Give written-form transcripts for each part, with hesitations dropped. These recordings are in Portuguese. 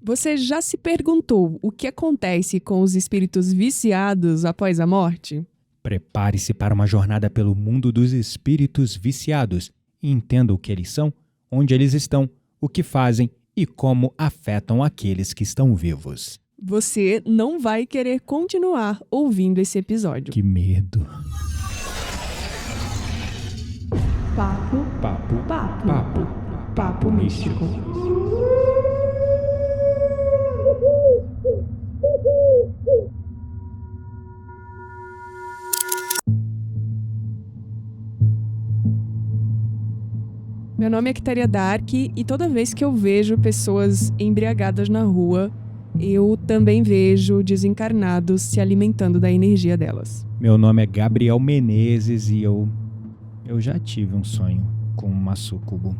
Você já se perguntou o que acontece com os espíritos viciados após a morte? Prepare-se para uma jornada pelo mundo dos espíritos viciados e entenda o que eles são, onde eles estão, o que fazem e como afetam aqueles que estão vivos. Você não vai querer continuar ouvindo esse episódio. Que medo. Papo místico. Meu nome é Kitaria Dark e toda vez que eu vejo pessoas embriagadas na rua, eu também vejo desencarnados se alimentando da energia delas. Meu nome é Gabriel Menezes e eu já tive um sonho com uma súcubo.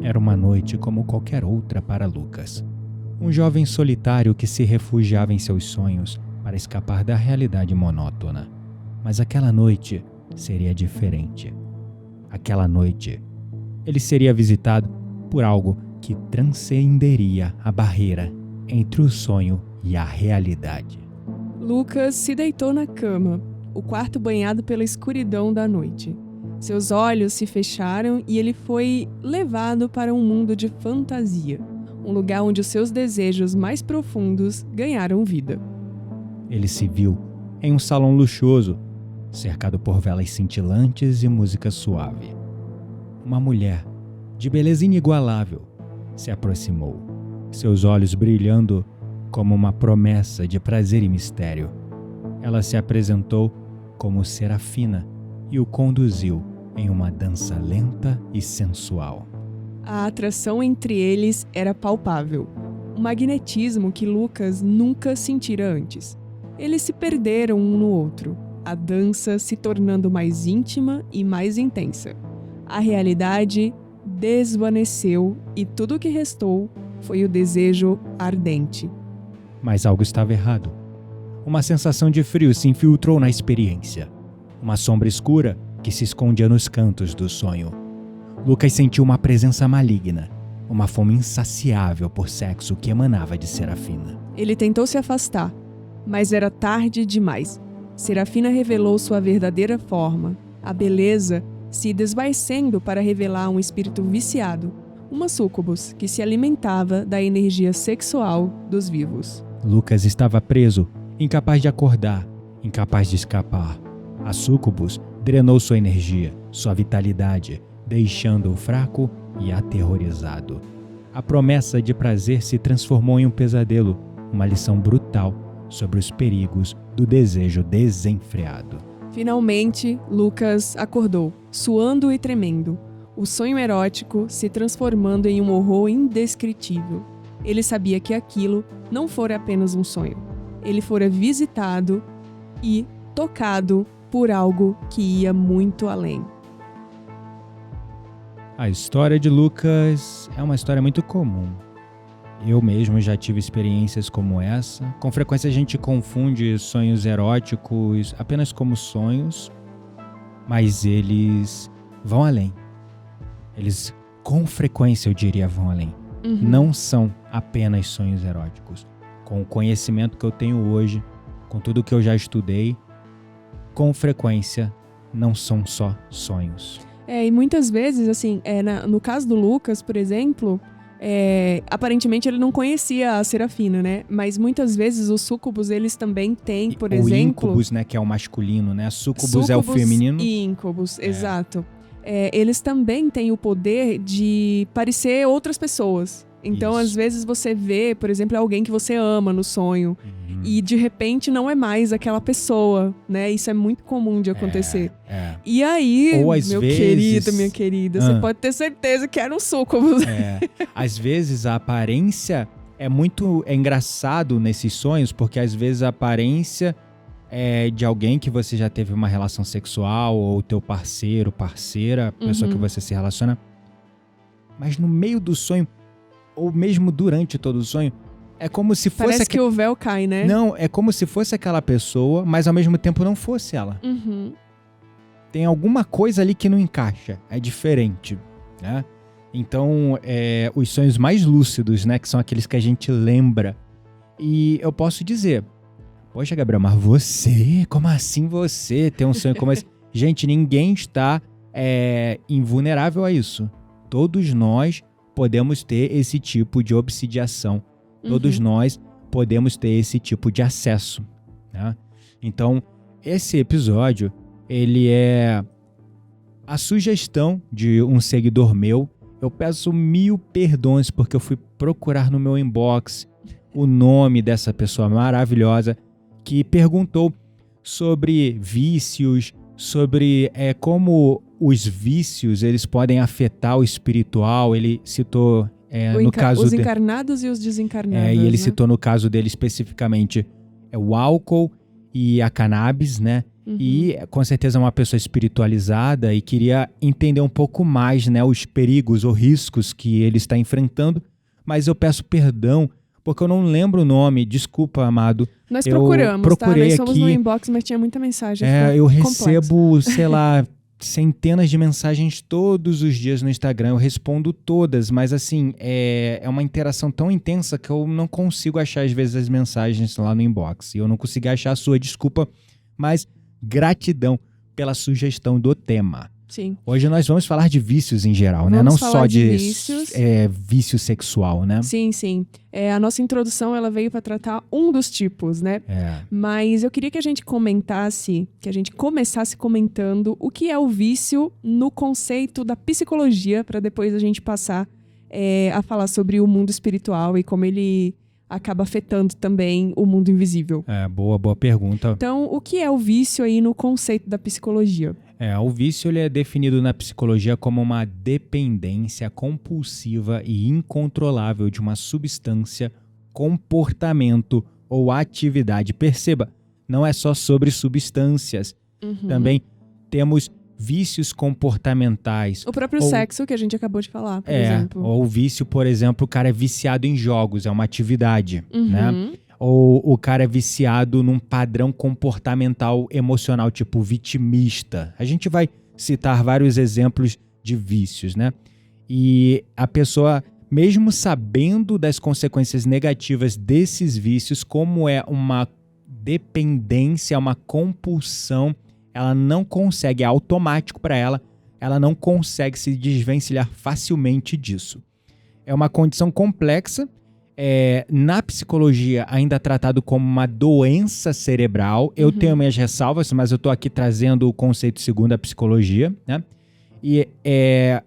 Era uma noite como qualquer outra para Lucas. Um jovem solitário que se refugiava em seus sonhos para escapar da realidade monótona. Mas aquela noite seria diferente. Aquela noite, ele seria visitado por algo que transcenderia a barreira entre o sonho e a realidade. Lucas se deitou na cama, o quarto banhado pela escuridão da noite. Seus olhos se fecharam e ele foi levado para um mundo de fantasia, um lugar onde os seus desejos mais profundos ganharam vida. Ele se viu em um salão luxuoso, cercado por velas cintilantes e música suave. Uma mulher, de beleza inigualável, se aproximou, seus olhos brilhando como uma promessa de prazer e mistério. Ela se apresentou como Serafina e o conduziu em uma dança lenta e sensual. A atração entre eles era palpável, um magnetismo que Lucas nunca sentira antes. Eles se perderam um no outro, a dança se tornando mais íntima e mais intensa. A realidade desvaneceu e tudo o que restou foi o desejo ardente. Mas algo estava errado. Uma sensação de frio se infiltrou na experiência. Uma sombra escura que se escondia nos cantos do sonho. Lucas sentiu uma presença maligna, uma fome insaciável por sexo que emanava de Serafina. Ele tentou se afastar, mas era tarde demais. Serafina revelou sua verdadeira forma, a beleza se desvanecendo para revelar um espírito viciado, uma súcubus que se alimentava da energia sexual dos vivos. Lucas estava preso, incapaz de acordar, incapaz de escapar. A súcubus drenou sua energia, sua vitalidade, deixando-o fraco e aterrorizado. A promessa de prazer se transformou em um pesadelo, uma lição brutal sobre os perigos do desejo desenfreado. Finalmente, Lucas acordou, suando e tremendo, o sonho erótico se transformando em um horror indescritível. Ele sabia que aquilo não fora apenas um sonho. Ele fora visitado e tocado por algo que ia muito além. A história de Lucas é uma história muito comum. Eu mesmo já tive experiências como essa. Com frequência a gente confunde sonhos eróticos apenas como sonhos, mas eles vão além. Eles, com frequência, eu diria, vão além. Não são apenas sonhos eróticos. Com o conhecimento que eu tenho hoje, com tudo que eu já estudei, com frequência, não são só sonhos. E muitas vezes, assim, no caso do Lucas, por exemplo, aparentemente ele não conhecia a Serafina, né? Mas muitas vezes os súcubus, eles também têm, por exemplo... O íncubus, né, que é o masculino, né? Súcubus é o feminino. E íncubus, exato. Eles também têm o poder de parecer outras pessoas. Então, às vezes você vê, por exemplo, alguém que você ama no sonho e de repente não é mais aquela pessoa, né? Isso é muito comum de acontecer. E aí, ou às vezes... minha querida, você pode ter certeza que era um súcubus. Às vezes a aparência é engraçado nesses sonhos, porque às vezes a aparência é de alguém que você já teve uma relação sexual, ou teu parceiro, parceira, a pessoa que você se relaciona. Mas no meio do sonho, ou mesmo durante todo o sonho, É como se fosse... Parece que o véu cai, né? Não, é como se fosse aquela pessoa, mas ao mesmo tempo não fosse ela. Uhum. Tem alguma coisa ali que não encaixa, é diferente, né? Então, os sonhos mais lúcidos, né, que são aqueles que a gente lembra. E eu posso dizer, poxa, Gabriel, mas você, como assim você tem um sonho como esse? Gente, ninguém está invulnerável a isso. Todos nós podemos ter esse tipo de obsidiação. Todos nós podemos ter esse tipo de acesso, né? Então, esse episódio, ele é a sugestão de um seguidor meu. Eu peço 1000 perdões porque eu fui procurar no meu inbox o nome dessa pessoa maravilhosa que perguntou sobre vícios, sobre como os vícios eles podem afetar o espiritual. Ele citou, no caso... Os encarnados e os desencarnados. E ele né? citou no caso dele especificamente o álcool e a cannabis, né? E com certeza é uma pessoa espiritualizada e queria entender um pouco mais, né, os perigos ou riscos que ele está enfrentando. Mas eu peço perdão porque eu não lembro o nome. Desculpa, amado. Nós eu procuramos, tá? Nós somos aqui, no inbox, mas tinha muita mensagem. eu complexo. recebo, sei lá, centenas de mensagens todos os dias no Instagram. Eu respondo todas, mas assim, é uma interação tão intensa que eu não consigo achar às vezes as mensagens lá no inbox. E eu não consegui achar a sua, desculpa, mas gratidão pela sugestão do tema. Sim. Hoje nós vamos falar de vícios em geral, né? Não só de vícios. Vício sexual, né? Sim, sim. A nossa introdução ela veio para tratar um dos tipos, né? Mas eu queria que a gente começasse comentando o que é o vício no conceito da psicologia, para depois a gente passar a falar sobre o mundo espiritual e como ele acaba afetando também o mundo invisível. Boa pergunta. Então, o que é o vício aí no conceito da psicologia? O vício ele é definido na psicologia como uma dependência compulsiva e incontrolável de uma substância, comportamento ou atividade. Perceba, não é só sobre substâncias. Também temos vícios comportamentais. O próprio sexo que a gente acabou de falar, por exemplo. Ou o vício, por exemplo, o cara é viciado em jogos, é uma atividade, né? Ou o cara é viciado num padrão comportamental emocional, tipo vitimista. A gente vai citar vários exemplos de vícios, né? E a pessoa, mesmo sabendo das consequências negativas desses vícios, como é uma dependência, uma compulsão, ela não consegue, é automático para ela, ela não consegue se desvencilhar facilmente disso. É uma condição complexa, na psicologia ainda tratado como uma doença cerebral. Eu tenho minhas ressalvas, mas eu estou aqui trazendo o conceito segundo a psicologia, né? E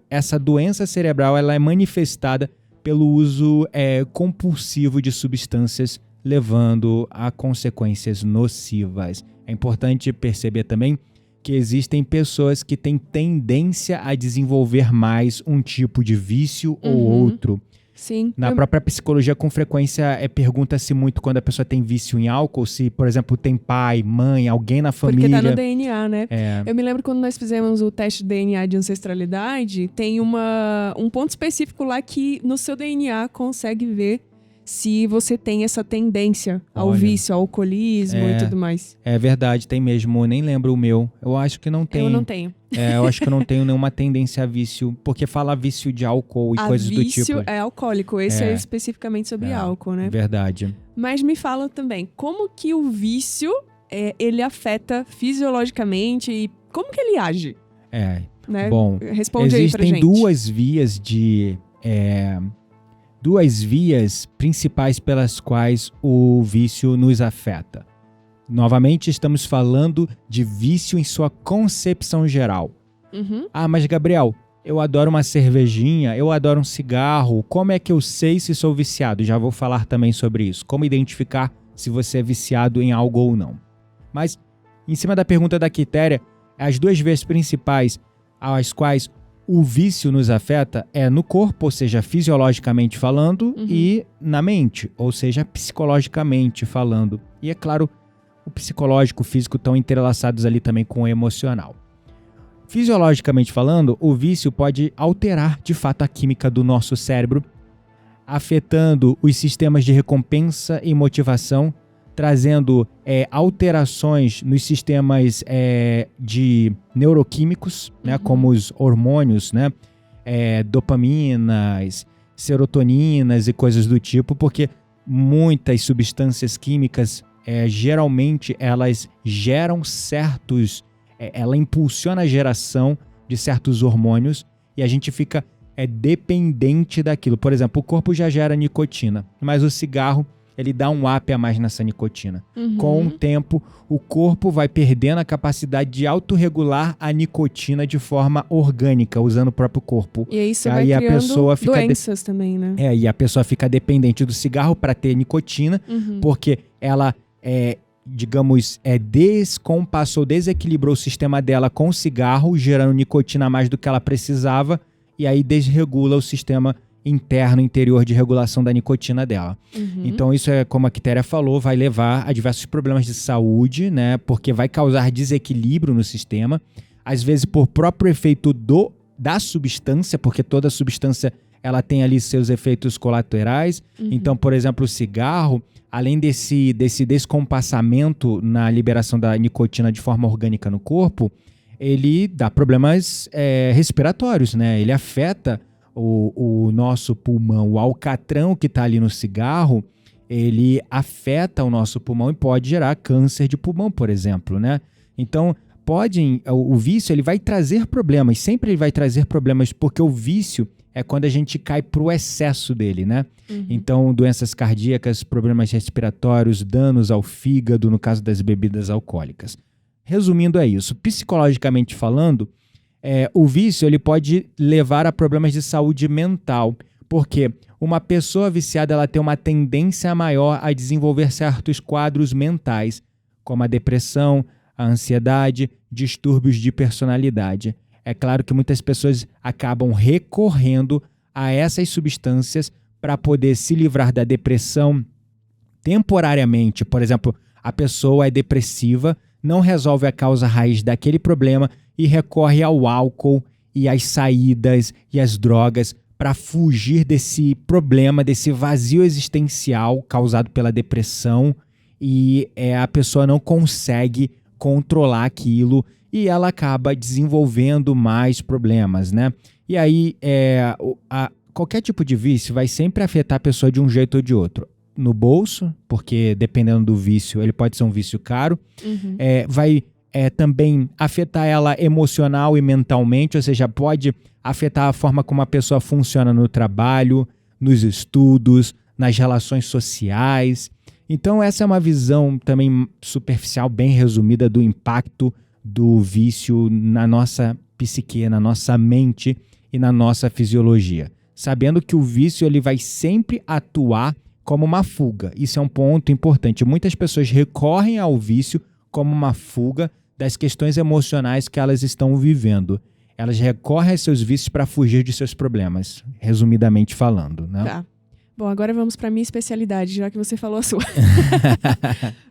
essa doença cerebral ela é manifestada pelo uso compulsivo de substâncias, levando a consequências nocivas. É importante perceber também que existem pessoas que têm tendência a desenvolver mais um tipo de vício ou outro. Sim. Na própria psicologia, com frequência, pergunta-se muito quando a pessoa tem vício em álcool, se, por exemplo, tem pai, mãe, alguém na família. Porque tá no DNA, né? Eu me lembro quando nós fizemos o teste de DNA de ancestralidade, tem um ponto específico lá que no seu DNA consegue ver se você tem essa tendência ao vício, ao alcoolismo e tudo mais. É verdade, tem mesmo. Eu nem lembro o meu. Eu acho que não tem. Eu não tenho. Eu acho que eu não tenho nenhuma tendência a vício, porque fala vício de álcool e coisas do tipo. Vício é alcoólico. Esse é especificamente sobre álcool, né? Verdade. Mas me fala também, como que o vício, ele afeta fisiologicamente e como que ele age? Né? Bom, responde aí pra gente. Existem duas vias principais pelas quais o vício nos afeta. Novamente, estamos falando de vício em sua concepção geral. Mas Gabriel, eu adoro uma cervejinha, eu adoro um cigarro. Como é que eu sei se sou viciado? Já vou falar também sobre isso. Como identificar se você é viciado em algo ou não. Mas, em cima da pergunta da Quitéria, as duas vias principais às quais o vício nos afeta é no corpo, ou seja, fisiologicamente falando, e na mente, ou seja, psicologicamente falando. E é claro, o psicológico e o físico estão entrelaçados ali também com o emocional. Fisiologicamente falando, o vício pode alterar de fato a química do nosso cérebro, afetando os sistemas de recompensa e motivação, trazendo alterações nos sistemas de neuroquímicos, né, como os hormônios, né, dopaminas, serotoninas e coisas do tipo, porque muitas substâncias químicas, geralmente, elas geram ela impulsiona a geração de certos hormônios e a gente fica dependente daquilo. Por exemplo, o corpo já gera nicotina, mas o cigarro, ele dá um up a mais nessa nicotina. Com o tempo, o corpo vai perdendo a capacidade de autorregular a nicotina de forma orgânica, usando o próprio corpo. E aí isso vai criando a pessoa fica doenças também, né? E a pessoa fica dependente do cigarro para ter nicotina, porque ela, digamos, descompassou, desequilibrou o sistema dela com o cigarro, gerando nicotina a mais do que ela precisava, e aí desregula o sistema interior de regulação da nicotina dela. Então isso como a Quitéria falou, vai levar a diversos problemas de saúde, né? Porque vai causar desequilíbrio no sistema, às vezes por próprio efeito da substância, porque toda substância ela tem ali seus efeitos colaterais. Então, por exemplo, o cigarro, além desse descompassamento na liberação da nicotina de forma orgânica no corpo, ele dá problemas respiratórios, né? Ele afeta o nosso pulmão. O alcatrão que está ali no cigarro, ele afeta o nosso pulmão e pode gerar câncer de pulmão, por exemplo, né? Então, o vício ele vai trazer problemas, sempre ele vai trazer problemas, porque o vício é quando a gente cai para o excesso dele, né? Então, doenças cardíacas, problemas respiratórios, danos ao fígado, no caso das bebidas alcoólicas. Resumindo, é isso. Psicologicamente falando, o vício ele pode levar a problemas de saúde mental, porque uma pessoa viciada ela tem uma tendência maior a desenvolver certos quadros mentais, como a depressão, a ansiedade, distúrbios de personalidade. É claro que muitas pessoas acabam recorrendo a essas substâncias para poder se livrar da depressão temporariamente. Por exemplo, a pessoa é depressiva, não resolve a causa raiz daquele problema e recorre ao álcool e às saídas e às drogas para fugir desse problema, desse vazio existencial causado pela depressão, e a pessoa não consegue controlar aquilo e ela acaba desenvolvendo mais problemas, né? E aí, qualquer tipo de vício vai sempre afetar a pessoa de um jeito ou de outro. No bolso, porque dependendo do vício, ele pode ser um vício caro, vai também afetar ela emocional e mentalmente, ou seja, pode afetar a forma como a pessoa funciona no trabalho, nos estudos, nas relações sociais. Então essa é uma visão também superficial, bem resumida, do impacto do vício na nossa psique, na nossa mente e na nossa fisiologia. Sabendo que o vício ele vai sempre atuar como uma fuga. Isso é um ponto importante. Muitas pessoas recorrem ao vício como uma fuga das questões emocionais que elas estão vivendo. Elas recorrem a seus vícios para fugir de seus problemas, resumidamente falando, né? Tá. Bom, agora vamos para a minha especialidade, já que você falou a sua.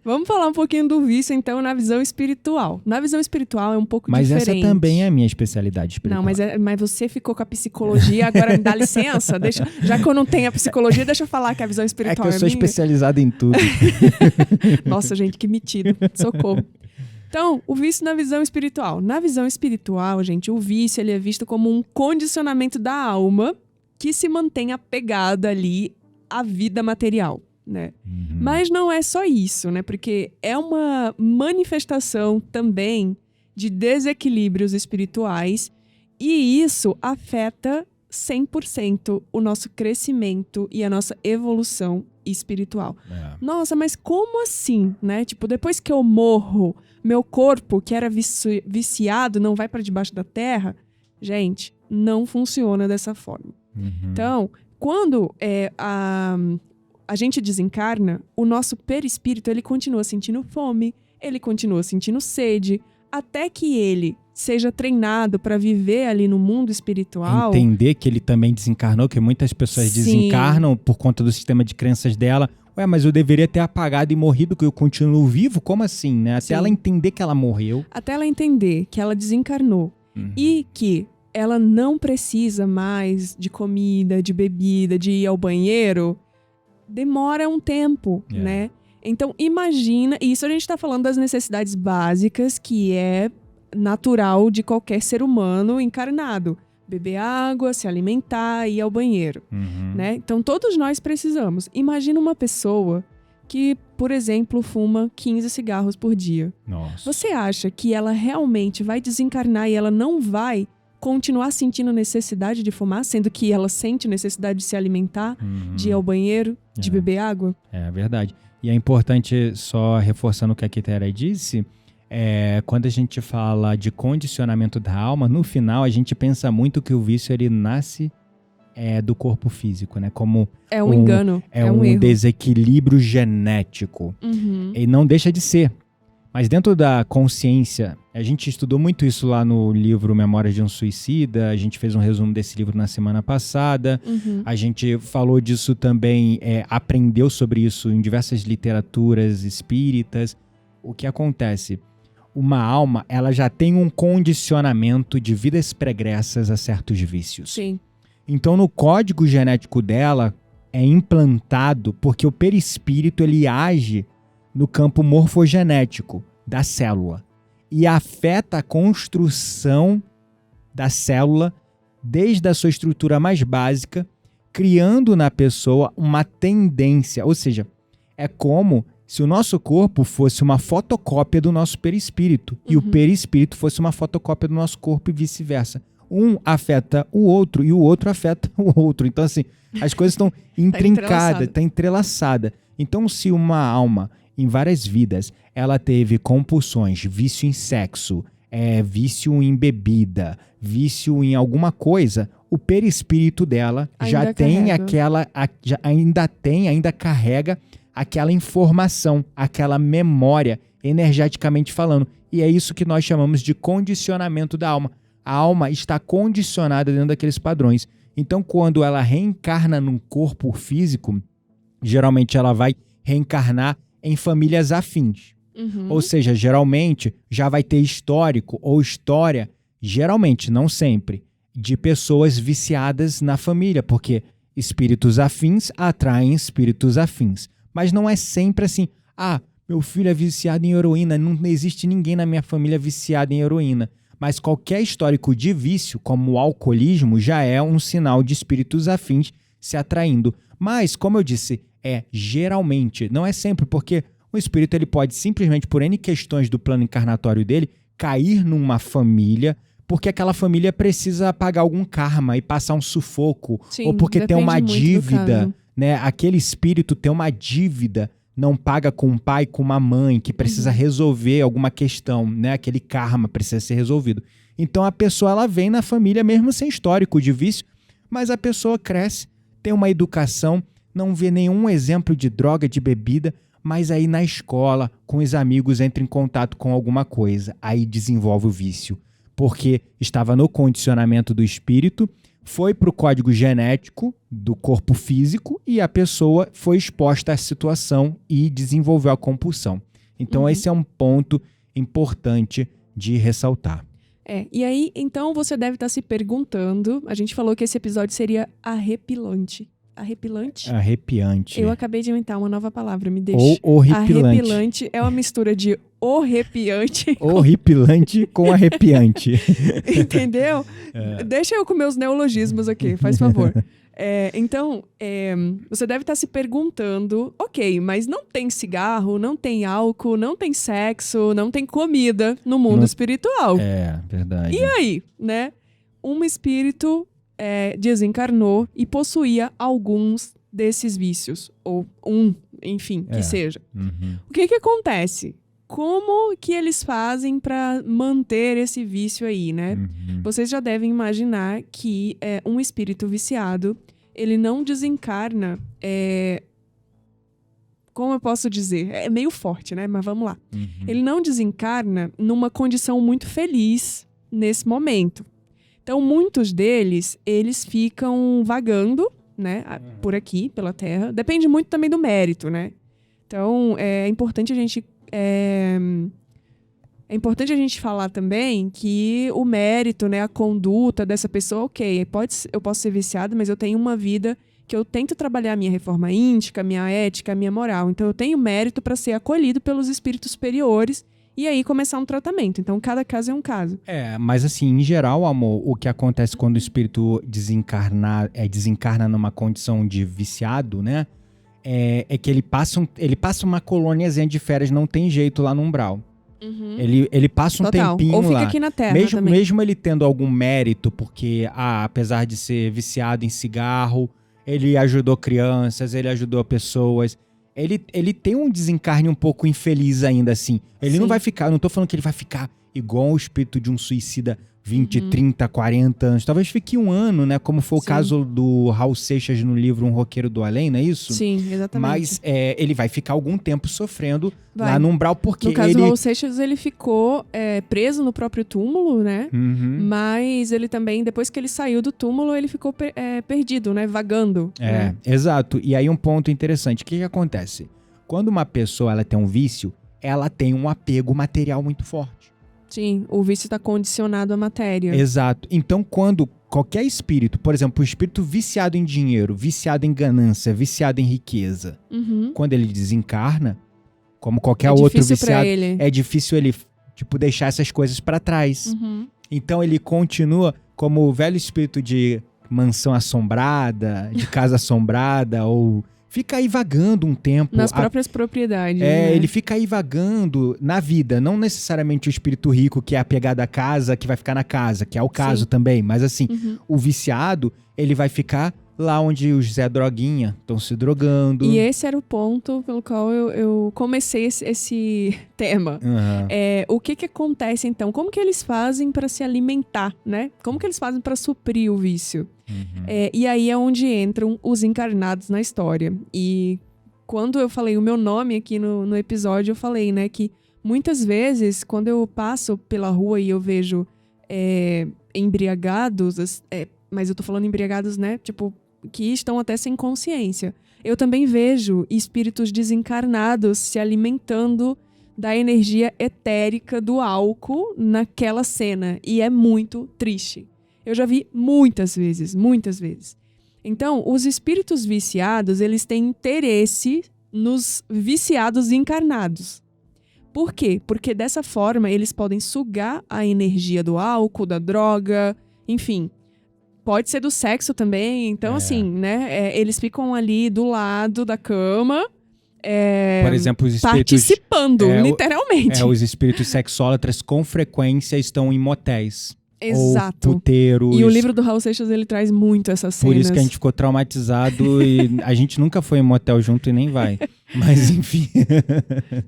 Vamos falar um pouquinho do vício, então, na visão espiritual. Na visão espiritual é um pouco diferente. Mas essa também é a minha especialidade espiritual. Não, mas você ficou com a psicologia, agora me dá licença. Já que eu não tenho a psicologia, deixa eu falar que a visão espiritual é que eu sou especializado em tudo. Nossa, gente, que metido. Socorro. Então, o vício na visão espiritual. Na visão espiritual, gente, o vício ele é visto como um condicionamento da alma que se mantém apegada ali à vida material, né? Mas não é só isso, né? Porque é uma manifestação também de desequilíbrios espirituais e isso afeta 100% o nosso crescimento e a nossa evolução espiritual. Nossa, mas como assim, né? Tipo, depois que eu morro, meu corpo, que era viciado, não vai para debaixo da terra? Gente, não funciona dessa forma. Então, quando a gente desencarna, o nosso perispírito ele continua sentindo fome, ele continua sentindo sede, até que ele seja treinado para viver ali no mundo espiritual. Entender que ele também desencarnou, que muitas pessoas desencarnam por conta do sistema de crenças dela. Ué, mas eu deveria ter apagado e morrido, que eu continuo vivo? Como assim, né? Até ela entender que ela morreu. Até ela entender que ela desencarnou e que ela não precisa mais de comida, de bebida, de ir ao banheiro, demora um tempo, né? Então, imagina... Isso a gente tá falando das necessidades básicas, que é natural de qualquer ser humano encarnado. Beber água, se alimentar, ir ao banheiro, né? Então, todos nós precisamos. Imagina uma pessoa que, por exemplo, fuma 15 cigarros por dia. Nossa. Você acha que ela realmente vai desencarnar e ela não vai continuar sentindo necessidade de fumar, sendo que ela sente necessidade de se alimentar, de ir ao banheiro, de beber água? É verdade. E é importante, só reforçando o que a Quitéria disse, quando a gente fala de condicionamento da alma, no final a gente pensa muito que o vício ele nasce do corpo físico, né? Como é um engano, é um erro. Desequilíbrio genético. E não deixa de ser. Mas dentro da consciência, a gente estudou muito isso lá no livro Memórias de um Suicida, a gente fez um resumo desse livro na semana passada, a gente falou disso também, aprendeu sobre isso em diversas literaturas espíritas. O que acontece? Uma alma, ela já tem um condicionamento de vidas pregressas a certos vícios. Sim. Então, no código genético dela, é implantado porque o perispírito, ele age no campo morfogenético da célula e afeta a construção da célula desde a sua estrutura mais básica, criando na pessoa uma tendência, ou seja, é como se o nosso corpo fosse uma fotocópia do nosso perispírito e o perispírito fosse uma fotocópia do nosso corpo e vice-versa. Um afeta o outro e o outro afeta o outro. Então, assim, as coisas estão intrincadas, está entrelaçada. Então, se uma alma, em várias vidas, ela teve compulsões, vício em sexo, vício em bebida, vício em alguma coisa, o perispírito dela ainda carrega aquela informação, aquela memória, energeticamente falando. E é isso que nós chamamos de condicionamento da alma. A alma está condicionada dentro daqueles padrões. Então, quando ela reencarna num corpo físico, geralmente ela vai reencarnar em famílias afins. Ou seja, geralmente já vai ter histórico ou história, geralmente, não sempre, de pessoas viciadas na família, porque espíritos afins atraem espíritos afins. Mas não é sempre assim, meu filho é viciado em heroína, não existe ninguém na minha família viciado em heroína. Mas qualquer histórico de vício, como o alcoolismo, já é um sinal de espíritos afins se atraindo. Mas, como eu disse, geralmente, não é sempre, porque o espírito ele pode simplesmente, por N questões do plano encarnatório dele, cair numa família, porque aquela família precisa pagar algum karma e passar um sufoco, Sim, ou porque tem uma dívida, caso. né? Aquele espírito tem uma dívida, não paga com um pai, com uma mãe, que precisa resolver alguma questão, né? Aquele karma precisa ser resolvido. Então a pessoa ela vem na família mesmo sem histórico de vício, mas a pessoa cresce, tem uma educação, não vê nenhum exemplo de droga, de bebida, mas aí na escola, com os amigos, entra em contato com alguma coisa, aí desenvolve o vício, porque estava no condicionamento do espírito, foi para o código genético do corpo físico e a pessoa foi exposta à situação e desenvolveu a compulsão. Então esse é um ponto importante de ressaltar. E aí, então você deve estar se perguntando, a gente falou que esse episódio seria arrepilante. Arrepilante? Arrepiante. Eu acabei de inventar uma nova palavra, me deixa. Ou horripilante. Arrepilante é uma mistura de horrepiante. Horripilante com arrepiante. Entendeu? Deixa eu com meus neologismos aqui, faz favor. Então, você deve estar se perguntando, ok, mas não tem cigarro, não tem álcool, não tem sexo, não tem comida no mundo espiritual. Verdade. E aí, né? Um espírito desencarnou e possuía alguns desses vícios. Ou enfim, que seja. O que acontece? Como que eles fazem para manter esse vício aí, né? Vocês já devem imaginar que um espírito viciado, ele não desencarna... Como eu posso dizer? É meio forte, né? Mas vamos lá. Ele não desencarna numa condição muito feliz nesse momento. Então, muitos deles, eles ficam vagando, né? Por aqui, pela Terra. Depende muito também do mérito, né? Então, é importante a gente É importante a gente falar também que o mérito, né, a conduta dessa pessoa, ok, eu posso ser viciada, mas eu tenho uma vida que eu tento trabalhar a minha reforma íntima, a minha ética, a minha moral. Então eu tenho mérito para ser acolhido pelos espíritos superiores e aí começar um tratamento. Então cada caso é um caso. Mas assim, em geral, amor, o que acontece quando o espírito desencarna numa condição de viciado, né? É que ele passa uma colôniazinha de férias, não tem jeito lá no umbral. Uhum. Ele passa um Total. tempinho Ou fica lá. aqui na Terra também. Mesmo ele tendo algum mérito, porque apesar de ser viciado em cigarro, ele ajudou crianças, ele ajudou pessoas. Ele tem um desencarne um pouco infeliz ainda, assim. Ele não vai ficar, não tô falando que ele vai ficar igual o espírito de um suicida 20, 30, 40 anos. Talvez fique um ano, né? Como foi o caso do Raul Seixas no livro Um Roqueiro do Além, não é isso? Sim, exatamente. Mas ele vai ficar algum tempo sofrendo lá no umbral, porque no caso do Raul Seixas, ele ficou preso no próprio túmulo, né? Uhum. Mas ele também, depois que ele saiu do túmulo, ele ficou perdido, né? Vagando. Né? Exato. E aí um ponto interessante. O que acontece? Quando uma pessoa ela tem um vício, ela tem um apego material muito forte. Sim, o vício está condicionado à matéria. Exato. Então, quando qualquer espírito, por exemplo, o espírito viciado em dinheiro, viciado em ganância, viciado em riqueza, quando ele desencarna, como qualquer outro viciado, é difícil ele deixar essas coisas para trás. Então, ele continua como o velho espírito de mansão assombrada, de casa assombrada, ou fica aí vagando um tempo. Nas próprias propriedades. Né? Ele fica aí vagando na vida. Não necessariamente o espírito rico que é apegado à casa, que vai ficar na casa, que é o caso também. Mas assim, o viciado, ele vai ficar lá onde os Zé Droguinha estão se drogando. E esse era o ponto pelo qual eu comecei esse tema. O que acontece então? Como que eles fazem para se alimentar, né? Como que eles fazem para suprir o vício? E aí é onde entram os encarnados na história. E quando eu falei o meu nome aqui no episódio, eu falei, né, que muitas vezes, quando eu passo pela rua e eu vejo embriagados, mas eu tô falando embriagados, né, que estão até sem consciência. Eu também vejo espíritos desencarnados se alimentando da energia etérica do álcool naquela cena. E é muito triste. Eu já vi muitas vezes. Então, os espíritos viciados, eles têm interesse nos viciados encarnados. Por quê? Porque dessa forma eles podem sugar a energia do álcool, da droga, enfim. Pode ser do sexo também. Então, assim, né? Eles ficam ali do lado da cama, por exemplo, os espíritos participando, literalmente. Os espíritos sexólatras com frequência estão em motéis. Exato. Ou puteiros. E o livro do Raul Seixas, ele traz muito essas cenas. Por isso que a gente ficou traumatizado e a gente nunca foi em motel junto e nem vai. Mas enfim.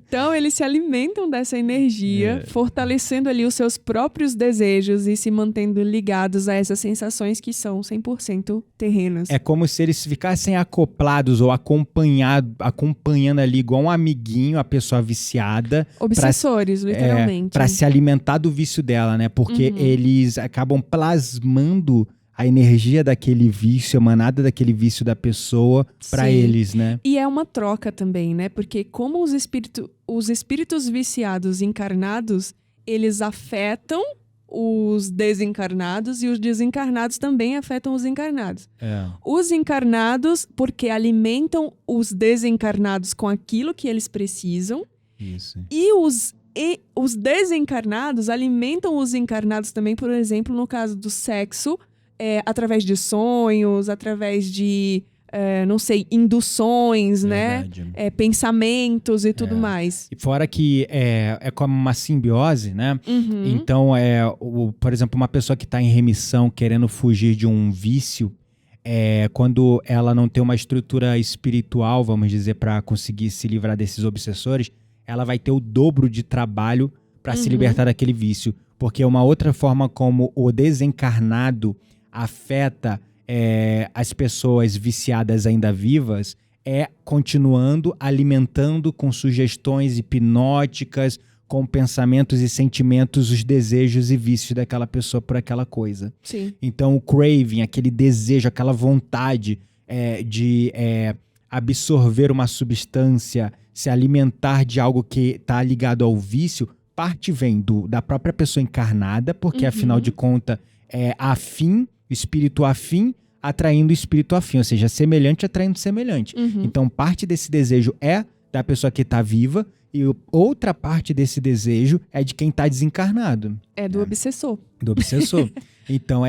Então, eles se alimentam dessa energia, fortalecendo ali os seus próprios desejos e se mantendo ligados a essas sensações que são 100% terrenas. É como se eles ficassem acoplados ou acompanhando ali igual um amiguinho, a pessoa viciada. Obsessores, literalmente. Para se alimentar do vício dela, né? Porque eles acabam plasmando a energia daquele vício, emanada daquele vício da pessoa para eles, né? E é uma troca também, né? Porque como os espíritos viciados encarnados, eles afetam os desencarnados e os desencarnados também afetam os encarnados. Os encarnados, porque alimentam os desencarnados com aquilo que eles precisam. Isso. E os desencarnados alimentam os encarnados também, por exemplo, no caso do sexo, através de sonhos, através de, induções, verdade. Né? Pensamentos e tudo mais. E fora que é como uma simbiose, né? Então, por exemplo, uma pessoa que está em remissão, querendo fugir de um vício, quando ela não tem uma estrutura espiritual, vamos dizer, para conseguir se livrar desses obsessores, ela vai ter o dobro de trabalho para se libertar daquele vício. Porque uma outra forma como o desencarnado afeta as pessoas viciadas ainda vivas é continuando alimentando com sugestões hipnóticas, com pensamentos e sentimentos, os desejos e vícios daquela pessoa por aquela coisa. Sim. Então o craving, aquele desejo, aquela vontade de absorver uma substância, se alimentar de algo que está ligado ao vício, parte vem da própria pessoa encarnada, porque afinal de contas é afim, espírito afim, atraindo espírito afim, ou seja, semelhante atraindo semelhante. Então, parte desse desejo é da pessoa que está viva e outra parte desse desejo é de quem está desencarnado. É do obsessor. Do obsessor. Então,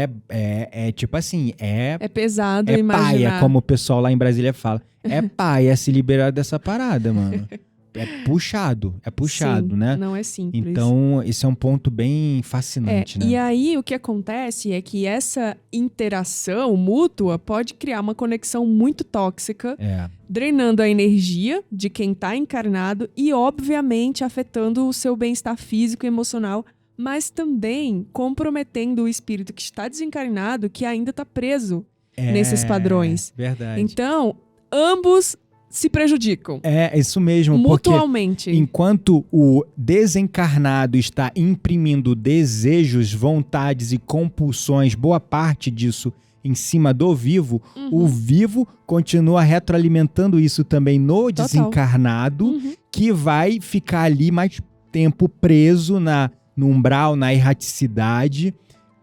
tipo assim, É pesado é imaginar. paia, como o pessoal lá em Brasília fala. É paia se liberar dessa parada, mano. É puxado, Sim, né? Não é simples. Então, isso é um ponto bem fascinante, né? E aí, o que acontece é que essa interação mútua pode criar uma conexão muito tóxica, drenando a energia de quem está encarnado e, obviamente, afetando o seu bem-estar físico e emocional, mas também comprometendo o espírito que está desencarnado, que ainda está preso nesses padrões. Verdade. Então, ambos se prejudicam. É isso mesmo. Mutualmente. Porque enquanto o desencarnado está imprimindo desejos, vontades e compulsões, boa parte disso em cima do vivo, o vivo continua retroalimentando isso também no desencarnado, que vai ficar ali mais tempo preso no umbral, na erraticidade.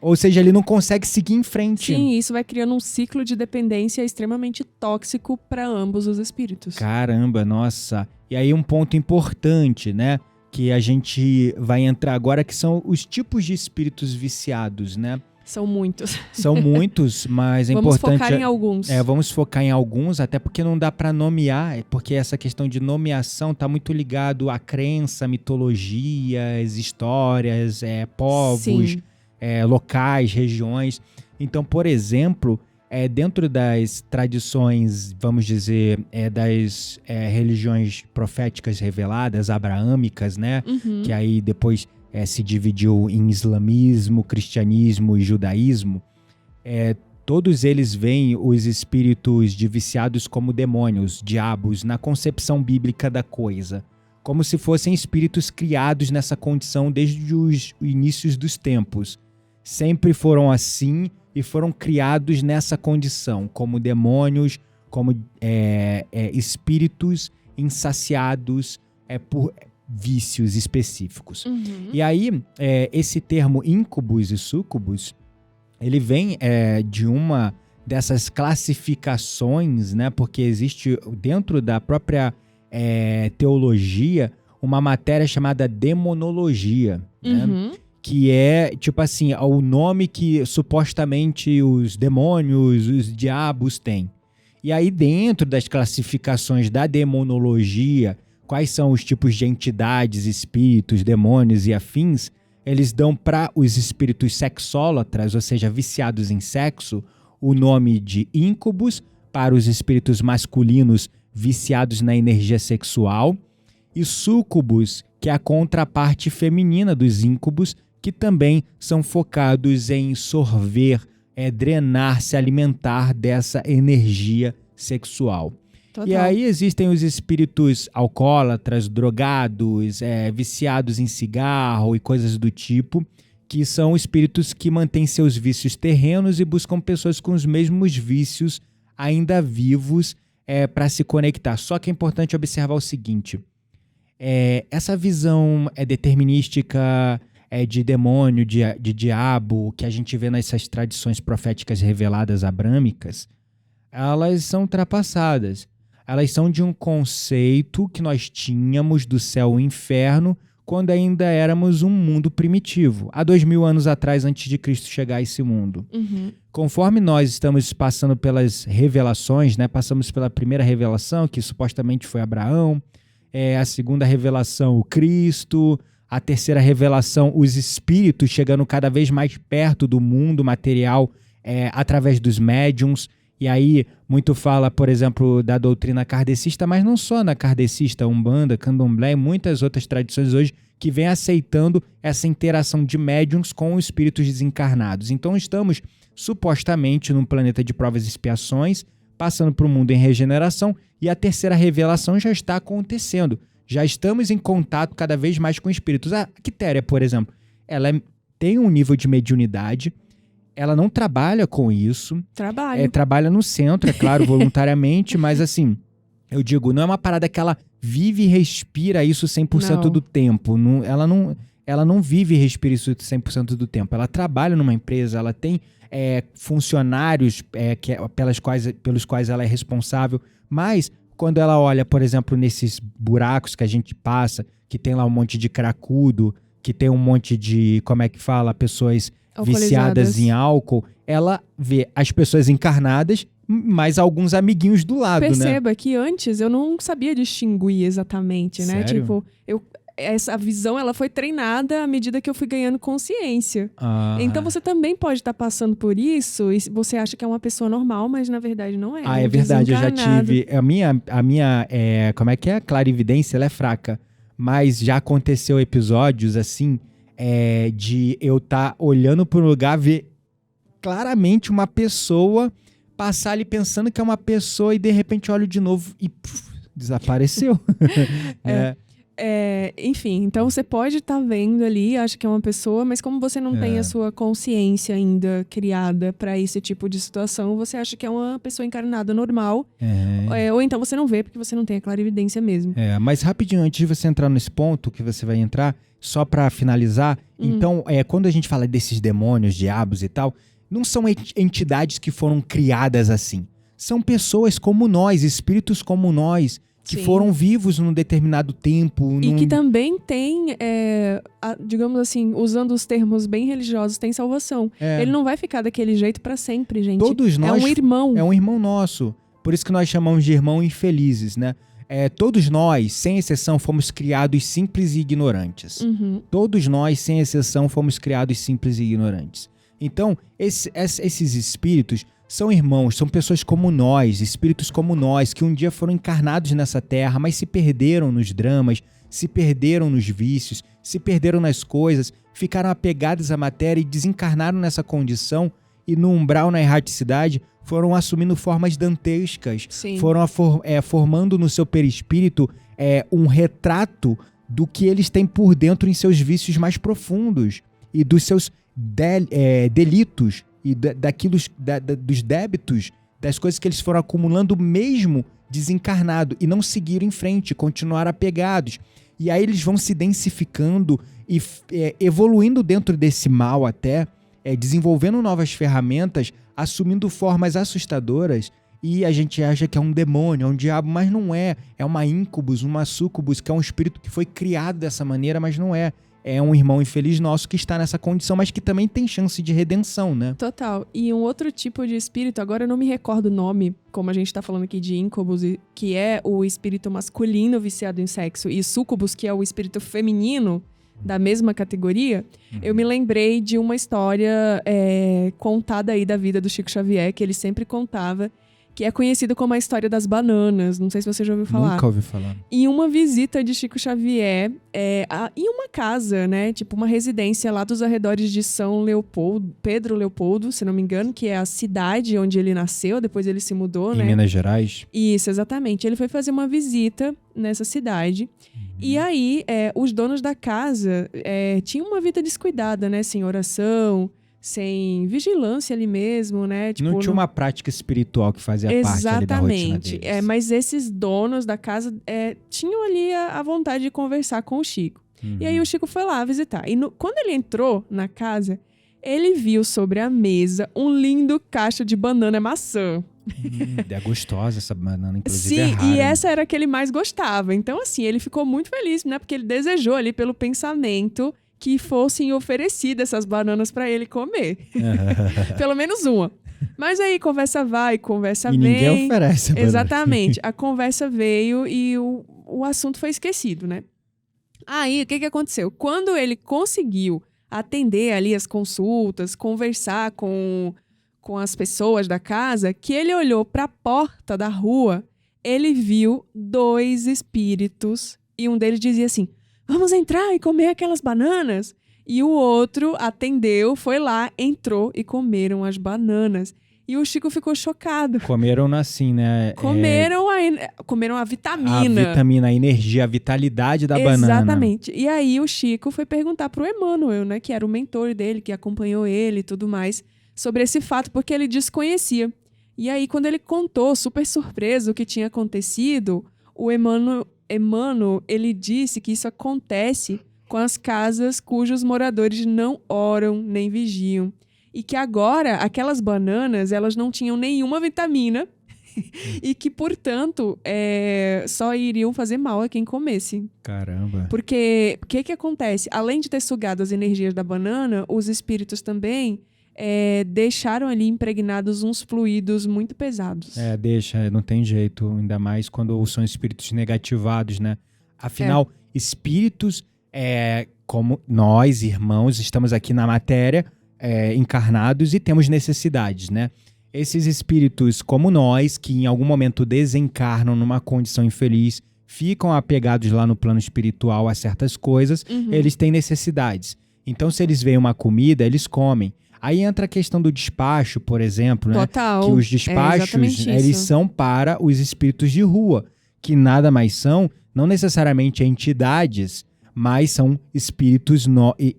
Ou seja, ele não consegue seguir em frente. Sim, isso vai criando um ciclo de dependência extremamente tóxico para ambos os espíritos. Caramba, nossa. E aí um ponto importante, né? Que a gente vai entrar agora, que são os tipos de espíritos viciados, né? São muitos. São muitos, mas é vamos importante... Vamos focar em alguns. Vamos focar em alguns, até porque não dá para nomear, porque essa questão de nomeação está muito ligado à crença, mitologias, histórias, povos... Sim. Locais, regiões. Então, por exemplo, dentro das tradições, vamos dizer, das religiões proféticas reveladas, abraâmicas, né? Que aí depois se dividiu em islamismo, cristianismo e judaísmo, todos eles veem os espíritos de viciados como demônios, diabos, na concepção bíblica da coisa. Como se fossem espíritos criados nessa condição desde os inícios dos tempos. Sempre foram assim e foram criados nessa condição, como demônios, como espíritos insaciados por vícios específicos. E aí, esse termo íncubos e súcubos, ele vem de uma dessas classificações, né? Porque existe dentro da própria teologia uma matéria chamada demonologia, né? Que é, tipo assim, o nome que supostamente os demônios, os diabos têm. E aí, dentro das classificações da demonologia, quais são os tipos de entidades, espíritos, demônios e afins, eles dão para os espíritos sexólatras, ou seja, viciados em sexo, o nome de íncubos, para os espíritos masculinos viciados na energia sexual, e súcubos, que é a contraparte feminina dos íncubos, que também são focados em sorver, drenar, se alimentar dessa energia sexual. Total. E aí existem os espíritos alcoólatras, drogados, viciados em cigarro e coisas do tipo, que são espíritos que mantêm seus vícios terrenos e buscam pessoas com os mesmos vícios ainda vivos para se conectar. Só que é importante observar o seguinte, essa visão determinística de demônio, de diabo, que a gente vê nessas tradições proféticas reveladas abrâmicas, elas são ultrapassadas. Elas são de um conceito que nós tínhamos do céu e inferno quando ainda éramos um mundo primitivo, há 2000 anos atrás, antes de Cristo chegar a esse mundo. Conforme nós estamos passando pelas revelações, né, passamos pela primeira revelação, que supostamente foi Abraão, a segunda revelação, o Cristo, a terceira revelação, os espíritos chegando cada vez mais perto do mundo material através dos médiums. E aí, muito fala, por exemplo, da doutrina kardecista, mas não só na kardecista, Umbanda, Candomblé e muitas outras tradições hoje que vêm aceitando essa interação de médiums com os espíritos desencarnados. Então, estamos supostamente num planeta de provas e expiações, passando para o mundo em regeneração, e a terceira revelação já está acontecendo. Já estamos em contato cada vez mais com espíritos. A Quitéria, por exemplo, ela tem um nível de mediunidade, ela não trabalha com isso. Trabalha no centro, é claro, voluntariamente, mas assim, eu digo, não é uma parada que ela vive e respira isso 100% do tempo. ela não vive e respira isso 100% do tempo. Ela trabalha numa empresa, ela tem funcionários pelos quais ela é responsável, mas quando ela olha, por exemplo, nesses buracos que a gente passa, que tem lá um monte de cracudo, que tem um monte de, como é que fala, pessoas viciadas em álcool, ela vê as pessoas encarnadas, mais alguns amiguinhos do lado, Perceba né? que antes eu não sabia distinguir exatamente, né? Sério? Tipo, essa visão ela foi treinada à medida que eu fui ganhando consciência. Então você também pode estar passando por isso e você acha que é uma pessoa normal, mas na verdade não é. É verdade, eu já desencarnado. tive. A minha como é que é? Clarividência, ela é fraca. Mas já aconteceu episódios assim, de eu estar olhando para um lugar, ver claramente uma pessoa, passar ali pensando que é uma pessoa e de repente olho de novo e desapareceu. Enfim, então você pode estar vendo ali, acha que é uma pessoa, mas como você não tem a sua consciência ainda criada para esse tipo de situação, você acha que é uma pessoa encarnada normal, ou então você não vê porque você não tem a clarividência mesmo. Mas rapidinho, antes de você entrar nesse ponto que você vai entrar, só para finalizar, então, quando a gente fala desses demônios, diabos e tal, não são entidades que foram criadas assim. São pessoas como nós, espíritos como nós, que foram vivos num determinado tempo. E que também tem, digamos assim, usando os termos bem religiosos, tem salvação. Ele não vai ficar daquele jeito pra sempre, gente. Todos nós. É um irmão. É um irmão nosso. Por isso que nós chamamos de irmão infelizes, né? Todos nós, sem exceção, fomos criados simples e ignorantes. Todos nós, sem exceção, fomos criados simples e ignorantes. Então, esses espíritos são irmãos, são pessoas como nós, espíritos como nós, que um dia foram encarnados nessa terra, mas se perderam nos dramas, se perderam nos vícios, se perderam nas coisas, ficaram apegados à matéria e desencarnaram nessa condição e no umbral, na erraticidade, foram assumindo formas dantescas, foram formando no seu perispírito um retrato do que eles têm por dentro em seus vícios mais profundos e dos seus delitos e dos débitos, das coisas que eles foram acumulando mesmo desencarnado e não seguiram em frente, continuaram apegados. E aí eles vão se densificando e evoluindo dentro desse mal até, desenvolvendo novas ferramentas, assumindo formas assustadoras, e a gente acha que é um demônio, é um diabo, mas não é. É uma íncubus, uma súcubus, que é um espírito que foi criado dessa maneira, mas não é. É um irmão infeliz nosso que está nessa condição, mas que também tem chance de redenção, né? Total. E um outro tipo de espírito, agora eu não me recordo o nome, como a gente tá falando aqui de íncubus, que é o espírito masculino viciado em sexo, e súcubus, que é o espírito feminino da mesma categoria. Eu me lembrei de uma história contada aí da vida do Chico Xavier, que ele sempre contava, que é conhecido como a história das bananas. Não sei se você já ouviu falar. Nunca ouvi falar. Em uma visita de Chico Xavier em uma casa, né? Tipo uma residência lá dos arredores de São Leopoldo, Pedro Leopoldo, se não me engano, que é a cidade onde ele nasceu, depois ele se mudou, né? Em Minas Gerais? Isso, exatamente. Ele foi fazer uma visita nessa cidade. E aí, os donos da casa tinham uma vida descuidada, né? Sem oração, sem vigilância ali mesmo, né? Tipo, não tinha uma prática espiritual que fazia parte ali da rotina deles. Exatamente. Mas esses donos da casa tinham ali a vontade de conversar com o Chico. E aí o Chico foi lá visitar. E quando ele entrou na casa, ele viu sobre a mesa um lindo cacho de banana maçã. É gostosa essa banana, inclusive. Sim, é rara, e essa era a que ele mais gostava. Então, assim, ele ficou muito feliz, né? Porque ele desejou ali pelo pensamento que fossem oferecidas essas bananas para ele comer. Pelo menos uma. Mas aí, conversa vai, conversa vem. E ninguém oferece a banana. Exatamente. A conversa veio e o assunto foi esquecido, né? Aí, o que aconteceu? Quando ele conseguiu atender ali as consultas, conversar com as pessoas da casa, que ele olhou para a porta da rua, ele viu 2 espíritos e um deles dizia assim: vamos entrar e comer aquelas bananas? E o outro atendeu, foi lá, entrou e comeram as bananas. E o Chico ficou chocado. Comeram assim, né? Comeram a vitamina. A vitamina, a energia, a vitalidade da banana. Exatamente. E aí o Chico foi perguntar pro Emmanuel, né? Que era o mentor dele, que acompanhou ele e tudo mais, sobre esse fato, porque ele desconhecia. E aí, quando ele contou, super surpreso, o que tinha acontecido, o Emmanuel, ele disse que isso acontece com as casas cujos moradores não oram nem vigiam. E que agora, aquelas bananas, elas não tinham nenhuma vitamina e que, portanto, só iriam fazer mal a quem comesse. Caramba. Porque o que acontece? Além de ter sugado as energias da banana, os espíritos também deixaram ali impregnados uns fluidos muito pesados. Deixa, não tem jeito, ainda mais quando são espíritos negativados, né? Afinal, espíritos, como nós, irmãos, estamos aqui na matéria, encarnados e temos necessidades, né? Esses espíritos como nós, que em algum momento desencarnam numa condição infeliz, ficam apegados lá no plano espiritual a certas coisas, eles têm necessidades. Então, se eles veem uma comida, eles comem. Aí entra a questão do despacho, por exemplo, né? Total. Que os despachos, eles são para os espíritos de rua, que nada mais são, não necessariamente entidades, mas são espíritos,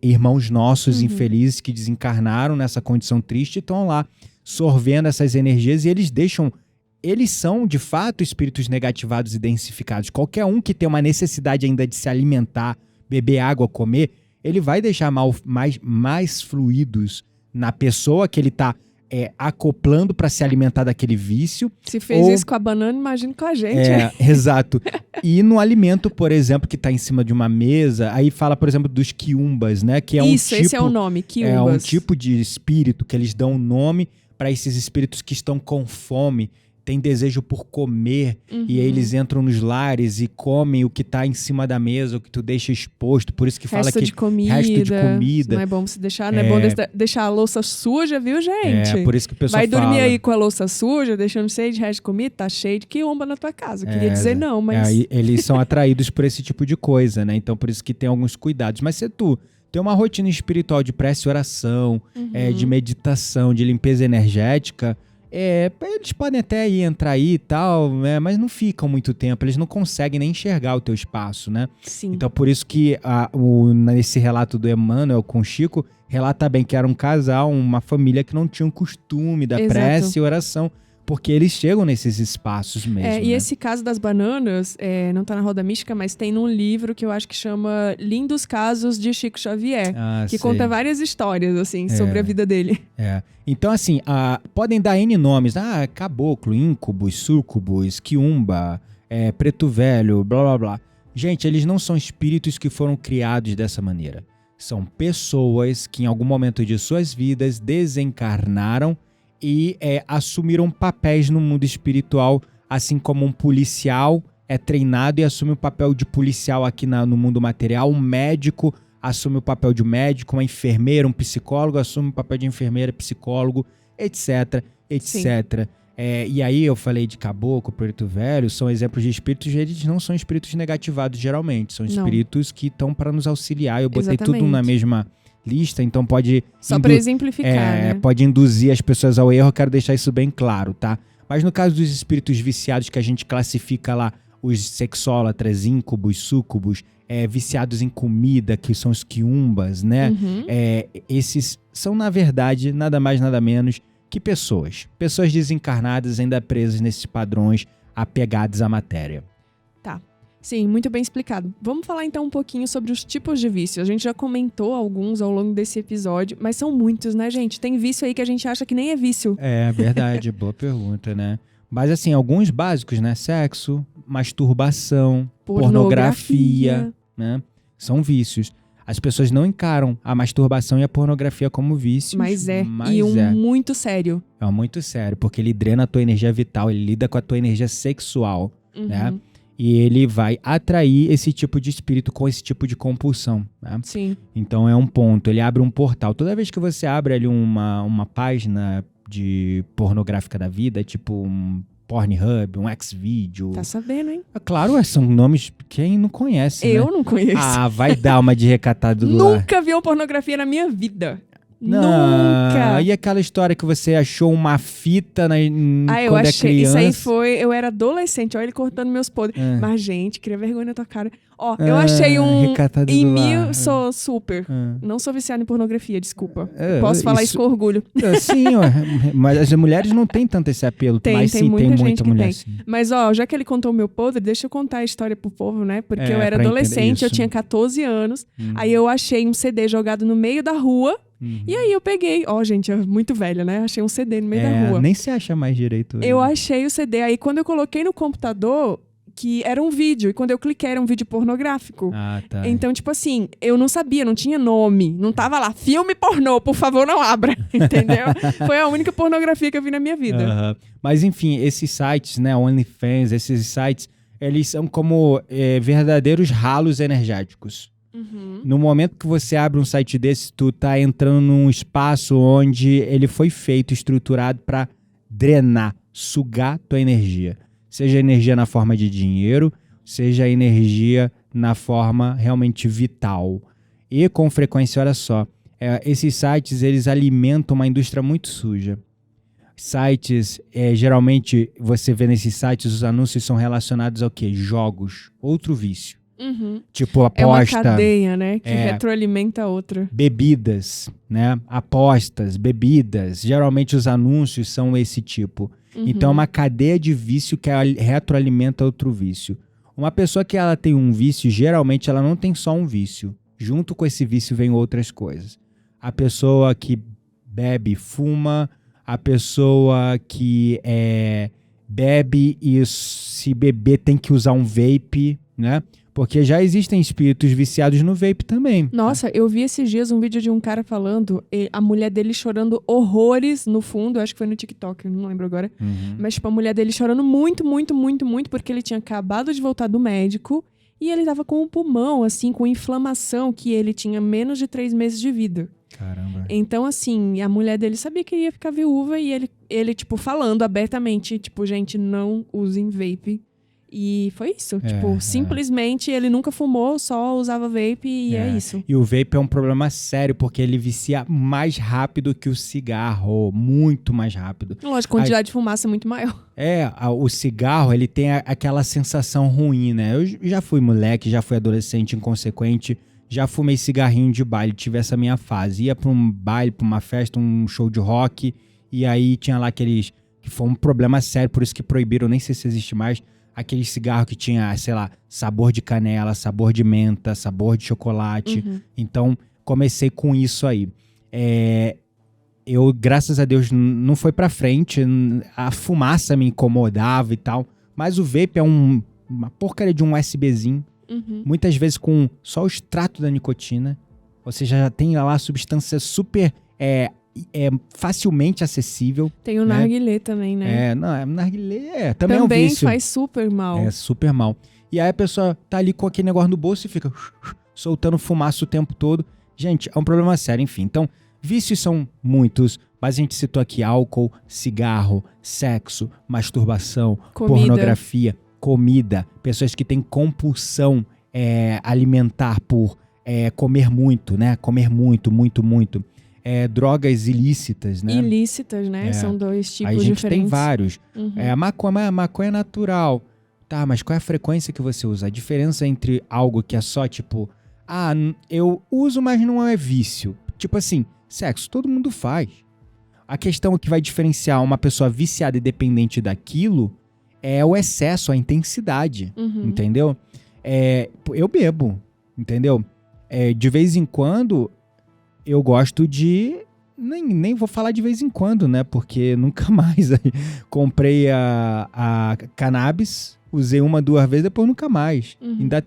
irmãos nossos infelizes que desencarnaram nessa condição triste e estão lá sorvendo essas energias e eles são, de fato, espíritos negativados e densificados. Qualquer um que tem uma necessidade ainda de se alimentar, beber água, comer, ele vai deixar mais fluidos na pessoa que ele está acoplando para se alimentar daquele vício. Se fez isso com a banana, imagina com a gente. Exato. E no alimento, por exemplo, que está em cima de uma mesa, aí fala, por exemplo, dos quiumbas, né? Que esse é o nome, quiumbas. É um tipo de espírito que eles dão nome para esses espíritos que estão com fome, têm desejo por comer, e aí eles entram nos lares e comem o que está em cima da mesa, o que tu deixa exposto, por isso que fala que resto de comida. Não é bom se deixar, não é bom deixar a louça suja, viu, gente? Por isso que o pessoal vai dormir aí com a louça suja, deixando cheio de resto de comida, tá cheio de quiumba na tua casa. Queria dizer não, mas... eles são atraídos por esse tipo de coisa, né? Então por isso que tem alguns cuidados. Mas se tu tem uma rotina espiritual de prece e oração, de meditação, de limpeza energética, eles podem até entrar aí e tal, né? Mas não ficam muito tempo, eles não conseguem nem enxergar o teu espaço, né? Sim. Então por isso que nesse relato do Emmanuel com o Chico, relata bem que era um casal, uma família que não tinha um costume da prece e oração, porque eles chegam nesses espaços mesmo. E esse caso das bananas, não tá na Roda Mística, mas tem num livro que eu acho que chama Lindos Casos de Chico Xavier, que conta várias histórias, assim, sobre a vida dele. Então, assim, podem dar N nomes, caboclo, íncubos, súcubos, quiumba, preto velho, blá, blá, blá. Gente, eles não são espíritos que foram criados dessa maneira. São pessoas que em algum momento de suas vidas desencarnaram e assumiram papéis no mundo espiritual, assim como um policial é treinado e assume o papel de policial aqui no mundo material, um médico assume o papel de médico, uma enfermeira, um psicólogo assume o papel de enfermeira, psicólogo, etc, etc. E aí eu falei de caboclo, preto velho, são exemplos de espíritos, eles não são espíritos negativados geralmente, são espíritos que estão para nos auxiliar. Eu botei tudo na mesma lista, então pode... Só para exemplificar, né? Pode induzir as pessoas ao erro, eu quero deixar isso bem claro, tá? Mas no caso dos espíritos viciados, que a gente classifica lá, os sexólatras, íncubos, súcubos, viciados em comida, que são os quiumbas, né? Esses são, na verdade, nada mais, nada menos que pessoas desencarnadas ainda presas nesses padrões, apegados à matéria. Tá. Sim, muito bem explicado. Vamos falar então um pouquinho sobre os tipos de vício. A gente já comentou alguns ao longo desse episódio, mas são muitos, né, gente? Tem vício aí que a gente acha que nem é vício. Verdade, boa pergunta, né? Mas assim, alguns básicos, né? Sexo, masturbação, pornografia, né? São vícios. As pessoas não encaram a masturbação e a pornografia como vícios. Mas muito sério. É muito sério, porque ele drena a tua energia vital, ele lida com a tua energia sexual, né? E ele vai atrair esse tipo de espírito com esse tipo de compulsão, né? Sim. Então é um ponto, ele abre um portal. Toda vez que você abre ali uma página de pornográfica da vida, tipo um Pornhub, um Xvideo. Tá sabendo, hein? Claro, são nomes que quem não conhece, Eu né? não conheço. Vai dar uma de recatado do lar. Nunca vi uma pornografia na minha vida. Nunca! E aquela história que você achou uma fita Eu quando achei. é criança? Isso aí foi. Eu era adolescente, olha ele cortando meus podres. Ah. Mas, gente, cria vergonha na tua cara. Ó, eu achei um. Recatado Em do mil. lar. Sou super. Ah. Não sou viciada em pornografia, desculpa. É, Posso falar isso- isso com orgulho. Sim, mas as mulheres não têm tanto esse apelo. Tem, mas tem sim, muita tem gente muita que mulher tem. sim. Mas, ó, já que ele contou o meu podre, deixa eu contar a história pro povo, né? Porque É, eu era pra entender adolescente, eu isso. tinha 14 anos. Aí eu achei um CD jogado no meio da rua. E aí eu peguei. Ó, gente, é muito velha, né? Achei um CD no meio da rua. Nem se acha mais direito. Eu achei o CD. Aí quando eu coloquei no computador, que era um vídeo. E quando eu cliquei, era um vídeo pornográfico. Ah, tá. Então, tipo assim, eu não sabia, não tinha nome. Não tava lá, filme pornô, por favor, não abra. Entendeu? Foi a única pornografia que eu vi na minha vida. Aham. Mas enfim, esses sites, né, OnlyFans, esses sites, eles são como verdadeiros ralos energéticos. No momento que você abre um site desse, tu tá entrando num espaço onde ele foi feito, estruturado para drenar, sugar tua energia. Seja energia na forma de dinheiro, seja energia na forma realmente vital. E com frequência, olha só, esses sites, eles alimentam uma indústria muito suja. Sites, geralmente, você vê nesses sites, os anúncios são relacionados ao quê? Jogos, outro vício. Tipo É uma aposta, cadeia, né? Que retroalimenta a outra. bebidas, né? Apostas, bebidas. Geralmente os anúncios são esse tipo. Então é uma cadeia de vício que retroalimenta outro vício. Uma pessoa que ela tem um vício, geralmente ela não tem só um vício. Junto com esse vício vem outras coisas. A pessoa que bebe, fuma. A pessoa que bebe e se beber tem que usar um vape, né? Porque já existem espíritos viciados no vape também. Nossa, eu vi esses dias um vídeo de um cara falando, a mulher dele chorando horrores no fundo, acho que foi no TikTok, eu não lembro agora. Mas, tipo, a mulher dele chorando muito, muito, muito, muito, porque ele tinha acabado de voltar do médico e ele tava com o pulmão, assim, com inflamação, que ele tinha menos de 3 meses de vida. Caramba. Então, assim, a mulher dele sabia que ia ficar viúva e ele tipo, falando abertamente, tipo, gente, não usem vape. E foi isso. Simplesmente ele nunca fumou, só usava vape e é isso. E o vape é um problema sério, porque ele vicia mais rápido que o cigarro, muito mais rápido. Lógico, a quantidade de fumaça é muito maior. O cigarro, ele tem aquela sensação ruim, né? Eu já fui moleque, já fui adolescente inconsequente, já fumei cigarrinho de baile, tive essa minha fase. Ia pra um baile, pra uma festa, um show de rock, e aí tinha lá aqueles... que foi um problema sério, por isso que proibiram, nem sei se existe mais, aquele cigarro que tinha, sei lá, sabor de canela, sabor de menta, sabor de chocolate. Então, comecei com isso aí. Eu, graças a Deus, não foi pra frente, a fumaça me incomodava e tal, mas o vape é uma porcaria de um USBzinho, muitas vezes com só o extrato da nicotina, ou seja, já tem lá a substância super facilmente acessível. Tem o narguilé também, né? Narguilé também é um vício. Faz super mal. É super mal. E aí a pessoa tá ali com aquele negócio no bolso e fica soltando fumaça o tempo todo. Gente, é um problema sério, enfim. Então, vícios são muitos, mas a gente citou aqui álcool, cigarro, sexo, masturbação, pornografia, comida. Pessoas que têm compulsão alimentar por comer muito, né? Comer muito, muito, muito. Drogas ilícitas, né? Ilícitas, né? São 2 tipos Aí a gente diferentes. tem vários. Maconha natural. Tá, mas qual é a frequência que você usa? A diferença entre algo que é só tipo... eu uso, mas não é vício. Tipo assim, sexo todo mundo faz. A questão que vai diferenciar uma pessoa viciada e dependente daquilo é o excesso, a intensidade. Entendeu? Eu bebo, entendeu? De vez em quando... eu gosto de... Nem vou falar de vez em quando, né? Porque nunca mais. Comprei a cannabis, usei 1, 2 vezes, depois nunca mais. Ainda,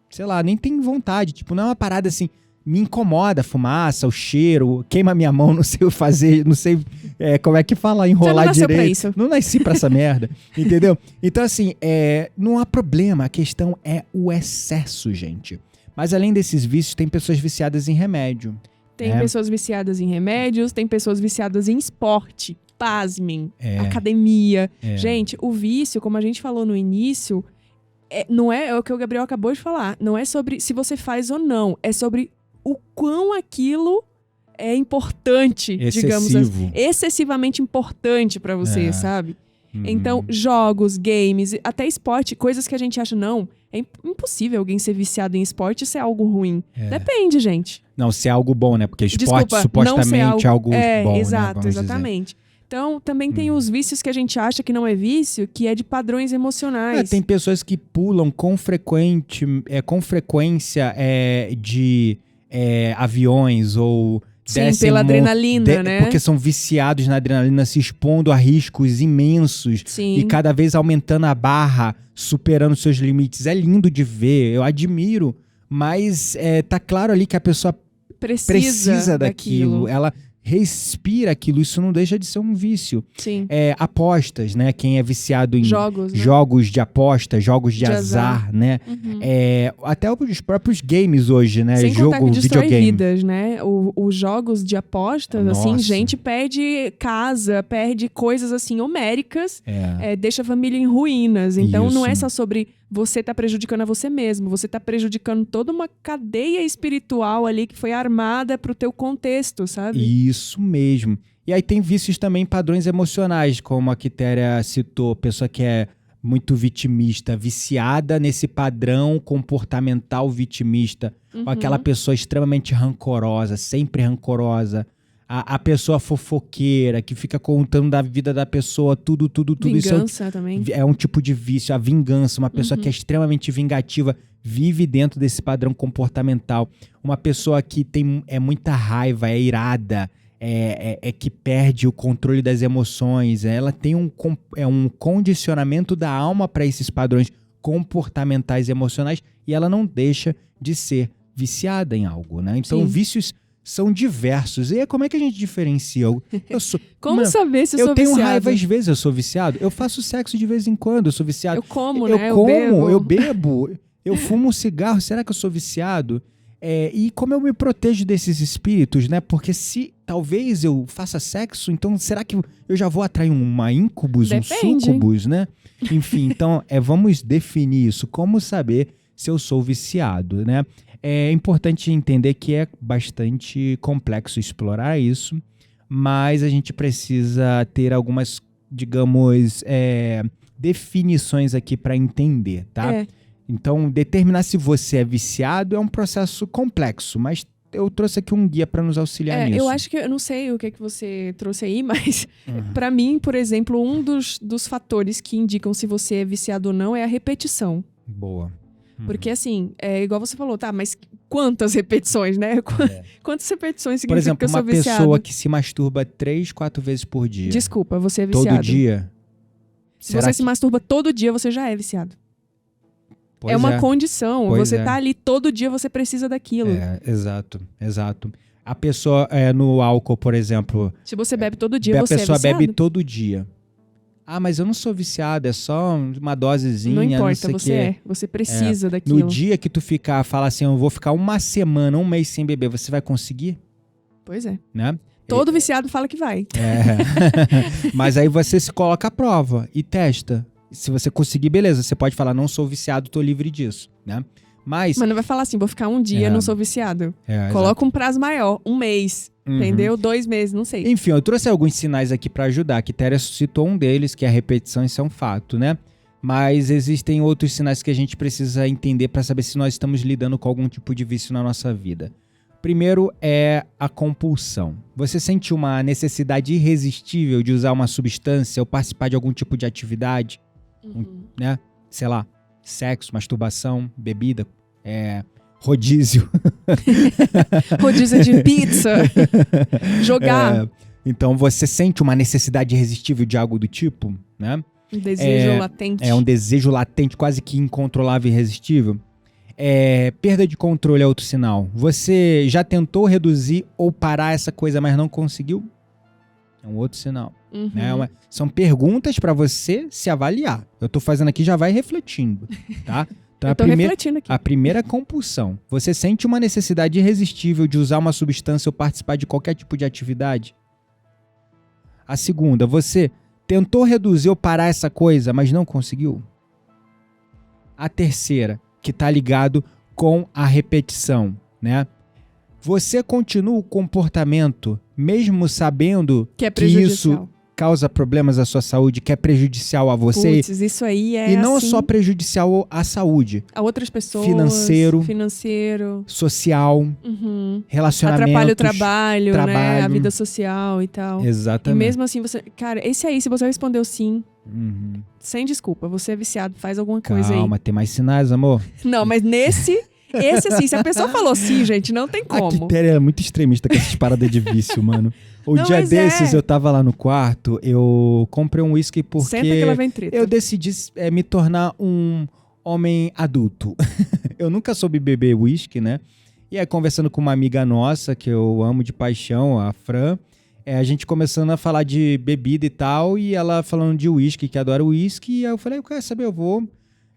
sei lá, nem tenho vontade. Tipo, não é uma parada assim... me incomoda a fumaça, o cheiro, queima minha mão, não sei fazer, não sei como é que fala, enrolar direito. Pra isso. Não nasci pra essa merda, entendeu? Então, assim, não há problema. A questão é o excesso, gente. Mas além desses vícios, tem pessoas viciadas em remédio. Tem pessoas viciadas em remédios, tem pessoas viciadas em esporte. Pasmem, academia. Gente, o vício, como a gente falou no início, não é o que o Gabriel acabou de falar. Não é sobre se você faz ou não. É sobre o quão aquilo é importante, digamos assim. Excessivo. Excessivamente importante pra você, sabe? Então, jogos, games, até esporte, coisas que a gente acha, não, é impossível alguém ser viciado em esporte e ser algo ruim. Depende, gente. Não, se é algo bom, né? Porque esporte Desculpa, supostamente é algo bom, exato, né? Vamos exatamente. Então, também tem os vícios que a gente acha que não é vício, que é de padrões emocionais. Tem pessoas que pulam com frequência de aviões ou Sim, pela adrenalina, né? Porque são viciados na adrenalina, se expondo a riscos imensos. Sim. E cada vez aumentando a barra, superando seus limites. É lindo de ver, eu admiro. Mas tá claro ali que a pessoa precisa daquilo. Ela respira aquilo, isso não deixa de ser um vício. Sim. Apostas, né? Quem é viciado em jogos, né? jogos de aposta, jogos de azar, né? Até os próprios games hoje, né? Sem Jogo, contar que destrói videogame. vidas, né? Os jogos de apostas, assim, gente perde casa, perde coisas assim homéricas, deixa a família em ruínas. Então não é só sobre você tá prejudicando a você mesmo, você tá prejudicando toda uma cadeia espiritual ali que foi armada pro teu contexto, sabe? Isso mesmo. E aí tem vícios também, padrões emocionais, como a Quitéria citou, pessoa que é muito vitimista, viciada nesse padrão comportamental vitimista, ou aquela pessoa extremamente rancorosa, sempre rancorosa, a pessoa fofoqueira, que fica contando da vida da pessoa, tudo. Vingança isso também. É um tipo de vício, a vingança. Uma pessoa que é extremamente vingativa, vive dentro desse padrão comportamental. Uma pessoa que é muita raiva, é irada, que perde o controle das emoções. Ela tem um condicionamento da alma para esses padrões comportamentais e emocionais e ela não deixa de ser viciada em algo, né? Então, vícios são diversos. E como é que a gente diferencia? Como saber se eu sou viciado? Eu tenho raiva às vezes, eu sou viciado. Eu faço sexo de vez em quando, eu sou viciado. Eu como, né? Eu bebo. Eu fumo um cigarro, será que eu sou viciado? E como eu me protejo desses espíritos, né? Porque se talvez eu faça sexo, então será que eu já vou atrair uma incubus, Depende. um sucubus, né? Enfim, então vamos definir isso. Como saber se eu sou viciado, né? É importante entender que é bastante complexo explorar isso, mas a gente precisa ter algumas, digamos, definições aqui para entender, tá? Então, determinar se você é viciado é um processo complexo, mas eu trouxe aqui um guia para nos auxiliar nisso. Eu acho que, eu não sei o que você trouxe aí, mas para mim, por exemplo, um dos fatores que indicam se você é viciado ou não é a repetição. Boa. Porque assim, igual você falou, tá, mas quantas repetições, né? Quantas repetições significa por exemplo, que eu sou uma viciado? pessoa que se masturba 3, 4 vezes por dia. Desculpa, você é viciado. Todo dia. Se você se masturba todo dia, você já é viciado. É uma condição. Você tá ali todo dia, você precisa daquilo. Exato. A pessoa no álcool, por exemplo. Se você bebe todo dia, você é viciado. A pessoa bebe todo dia. Ah, mas eu não sou viciado, é só uma dosezinha. Não importa, não sei você você precisa daquilo. No dia que tu fala assim, eu vou ficar uma semana, um mês sem beber, você vai conseguir? Pois é. Né? Todo viciado fala que vai. Mas aí você se coloca à prova e testa. Se você conseguir, beleza, você pode falar, não sou viciado, tô livre disso, né? Mas não vai falar assim, vou ficar um dia, não sou viciado. Coloca um prazo maior, um mês, entendeu? 2 meses, não sei. Enfim, eu trouxe alguns sinais aqui pra ajudar. A Quitéria citou um deles, que é a repetição, isso é um fato, né? Mas existem outros sinais que a gente precisa entender para saber se nós estamos lidando com algum tipo de vício na nossa vida. Primeiro é a compulsão. Você sente uma necessidade irresistível de usar uma substância ou participar de algum tipo de atividade? Né? Sei lá, sexo, masturbação, bebida, rodízio. Rodízio de pizza. Jogar. Então você sente uma necessidade irresistível de algo do tipo, né? Um desejo latente. É um desejo latente, quase que incontrolável e irresistível. Perda de controle é outro sinal. Você já tentou reduzir ou parar essa coisa, mas não conseguiu? É um outro sinal. Né? São perguntas para você se avaliar. Eu tô fazendo aqui, já vai refletindo, tá? Então, eu tô refletindo aqui. A primeira compulsão. Você sente uma necessidade irresistível de usar uma substância ou participar de qualquer tipo de atividade? A segunda, você tentou reduzir ou parar essa coisa, mas não conseguiu? A terceira, que tá ligado com a repetição, né? você continua o comportamento, mesmo sabendo Que é que prejudicial. isso causa problemas à sua saúde, que é prejudicial a você. Puts, isso aí é E não assim, só prejudicial à saúde, a outras pessoas. Financeiro. social, Uhum. relacionamentos. Atrapalha o trabalho, né? trabalho. A vida social e tal. Exatamente. E mesmo assim, você... Cara, esse aí, se você respondeu sim, Uhum. sem desculpa, você é viciado, faz alguma coisa Calma, tem mais sinais, amor. aí. Não, mas esse assim, se a pessoa falou sim, gente, não tem A como. Quitéria é muito extremista com essas paradas de vício, mano. O Não, dia mas desses é. eu tava lá no quarto, eu comprei um whisky Sempre que ela porque vem treta. eu decidi me tornar um homem adulto. Eu nunca soube beber whisky, né? E aí, conversando com uma amiga nossa, que eu amo de paixão, a Fran, a gente começando a falar de bebida e tal, e ela falando de whisky, que adora whisky, e aí eu falei, eu quero saber, eu vou...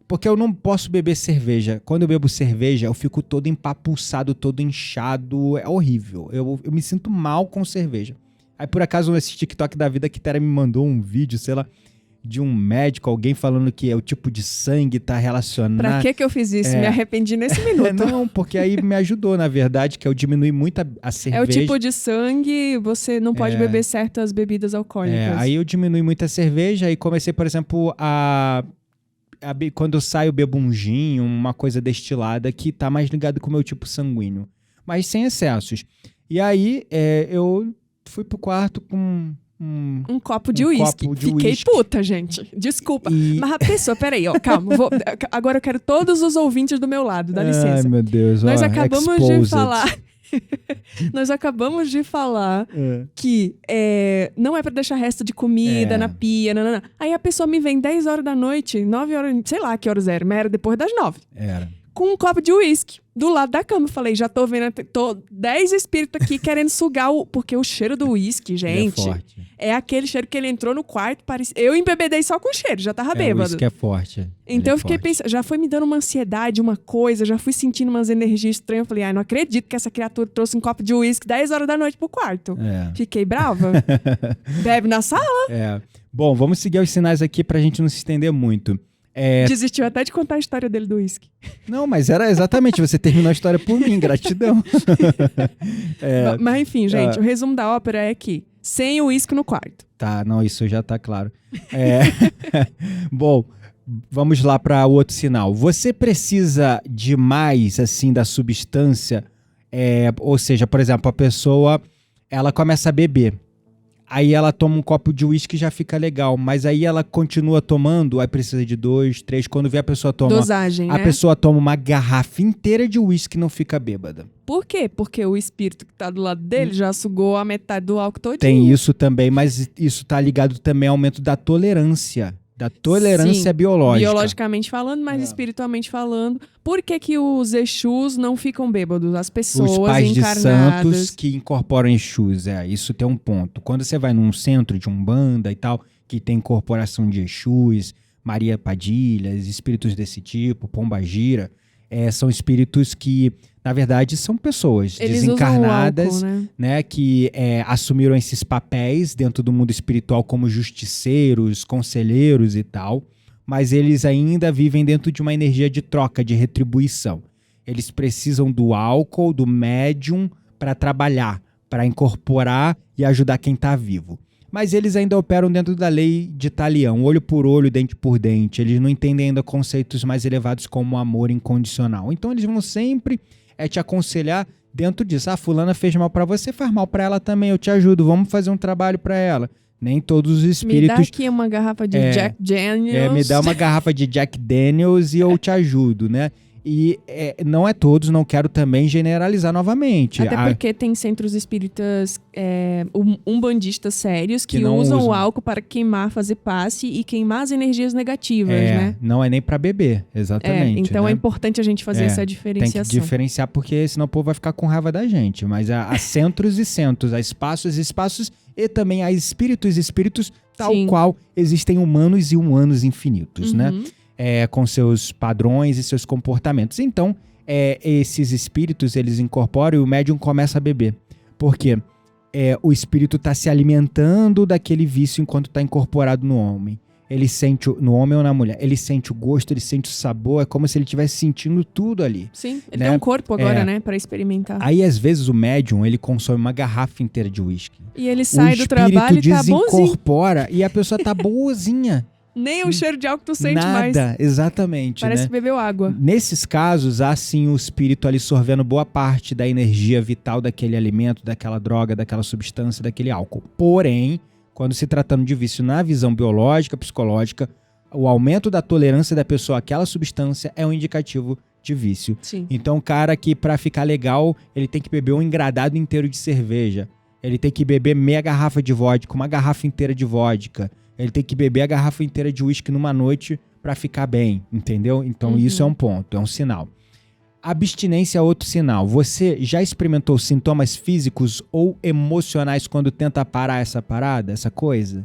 Porque eu não posso beber cerveja. Quando eu bebo cerveja, eu fico todo empapuçado, todo inchado. É horrível. Eu me sinto mal com cerveja. Aí, por acaso, nesse TikTok da vida, que Tera me mandou um vídeo, sei lá, de um médico, alguém falando que é o tipo de sangue tá relacionado... Pra que eu fiz isso? Me arrependi nesse minuto. Não, porque aí me ajudou, na verdade, que eu diminui muito a cerveja. É o tipo de sangue, você não pode beber certas bebidas alcoólicas. Aí eu diminui muito a cerveja e comecei, por exemplo, quando eu saio, eu bebo um gin, uma coisa destilada que tá mais ligado com o meu tipo sanguíneo. Mas sem excessos. E aí, eu fui pro quarto com um copo de uísque. Fiquei whisky. puta, gente. Desculpa. Mas a pessoa, peraí, ó, calma. Agora eu quero todos os ouvintes do meu lado, dá licença. Ai, meu Deus. Nós acabamos de falar... Nós acabamos de falar que não é pra deixar resto de comida na pia, nanana. Aí a pessoa me vem 10 horas da noite, 9 horas, sei lá que horas era, mas era depois das 9. Era. Com um copo de uísque do lado da cama. Falei, já tô vendo, 10 espíritos aqui querendo sugar porque o cheiro do uísque, gente, é forte. É aquele cheiro que ele entrou no quarto, eu embebedei só com o cheiro, já tava bêbado. O uísque é forte. Então eu fiquei pensando, já foi me dando uma ansiedade, uma coisa, já fui sentindo umas energias estranhas. Eu falei, não acredito que essa criatura trouxe um copo de uísque 10 horas da noite pro quarto. Fiquei brava. Bebe na sala. Bom, vamos seguir os sinais aqui pra gente não se estender muito. Desistiu até de contar a história dele do uísque. Não, mas era exatamente, você terminou a história por mim, gratidão. Mas enfim, gente, o resumo da ópera é que sem o uísque no quarto. Tá, não, isso já tá claro. Bom, vamos lá para o outro sinal. Você precisa de mais, assim, da substância, ou seja, por exemplo, a pessoa, ela começa a beber. Aí ela toma um copo de uísque e já fica legal. Mas aí ela continua tomando, aí precisa de 2, 3. Quando vê a pessoa toma... Dosagem, né? A pessoa toma uma garrafa inteira de uísque e não fica bêbada. Por quê? Porque o espírito que tá do lado dele já sugou a metade do álcool todinho. Tem isso também, mas isso tá ligado também ao aumento da tolerância. Da tolerância biológica. Biologicamente falando, mas espiritualmente falando. Por que os Exus não ficam bêbados? As pessoas os pais encarnadas. de santos que incorporam Exus, isso tem um ponto. Quando você vai num centro de Umbanda e tal, que tem incorporação de Exus, Maria Padilhas, espíritos desse tipo, Pombagira, são espíritos que, na verdade, são pessoas eles desencarnadas, usam o álcool, né, que assumiram esses papéis dentro do mundo espiritual como justiceiros, conselheiros e tal, mas eles ainda vivem dentro de uma energia de troca, de retribuição. Eles precisam do álcool, do médium, para trabalhar, para incorporar e ajudar quem está vivo. Mas eles ainda operam dentro da lei de Talião, olho por olho, dente por dente. Eles não entendem ainda conceitos mais elevados como amor incondicional. Então eles vão sempre te aconselhar dentro disso. Fulana fez mal pra você, faz mal pra ela também, eu te ajudo, vamos fazer um trabalho pra ela. Nem todos os espíritos... Me dá aqui uma garrafa de Jack Daniels. Me dá uma garrafa de Jack Daniels e eu te ajudo, né? E não é todos, não quero também generalizar novamente. Até porque tem centros espíritas umbandistas sérios que não usam o álcool para queimar, fazer passe e queimar as energias negativas, né? Não é nem para beber, exatamente. Então né? é importante a gente fazer essa diferenciação. Tem que diferenciar, porque senão o povo vai ficar com raiva da gente. Mas há centros e centros, há espaços e espaços, e também há espíritos e espíritos, tal qual existem humanos e humanos infinitos, né? Com seus padrões e seus comportamentos. Então, esses espíritos, eles incorporam e o médium começa a beber. Por quê? O espírito está se alimentando daquele vício enquanto está incorporado no homem. ele sente, no homem ou na mulher, ele sente o gosto, ele sente o sabor, é como se ele estivesse sentindo tudo ali. Sim, ele né? tem um corpo agora, né, pra experimentar. Aí, às vezes, o médium, ele consome uma garrafa inteira de uísque. E ele sai do trabalho e tá bonzinho. O espírito desincorpora e a pessoa tá boazinha. Nem o cheiro de álcool tu sente mais. Nada, exatamente. Parece né? que bebeu água. Nesses casos, há sim o espírito ali sorvendo boa parte da energia vital daquele alimento, daquela droga, daquela substância, daquele álcool. Porém, quando se tratando de vício na visão biológica, psicológica, o aumento da tolerância da pessoa àquela substância é um indicativo de vício. Sim. Então, o cara que pra ficar legal, ele tem que beber um engradado inteiro de cerveja. Ele tem que beber meia garrafa de vodka, uma garrafa inteira de vodka. Ele tem que beber a garrafa inteira de uísque numa noite pra ficar bem, entendeu? Então isso é um ponto, é um sinal. Abstinência é outro sinal. Você já experimentou sintomas físicos ou emocionais quando tenta parar essa parada, essa coisa?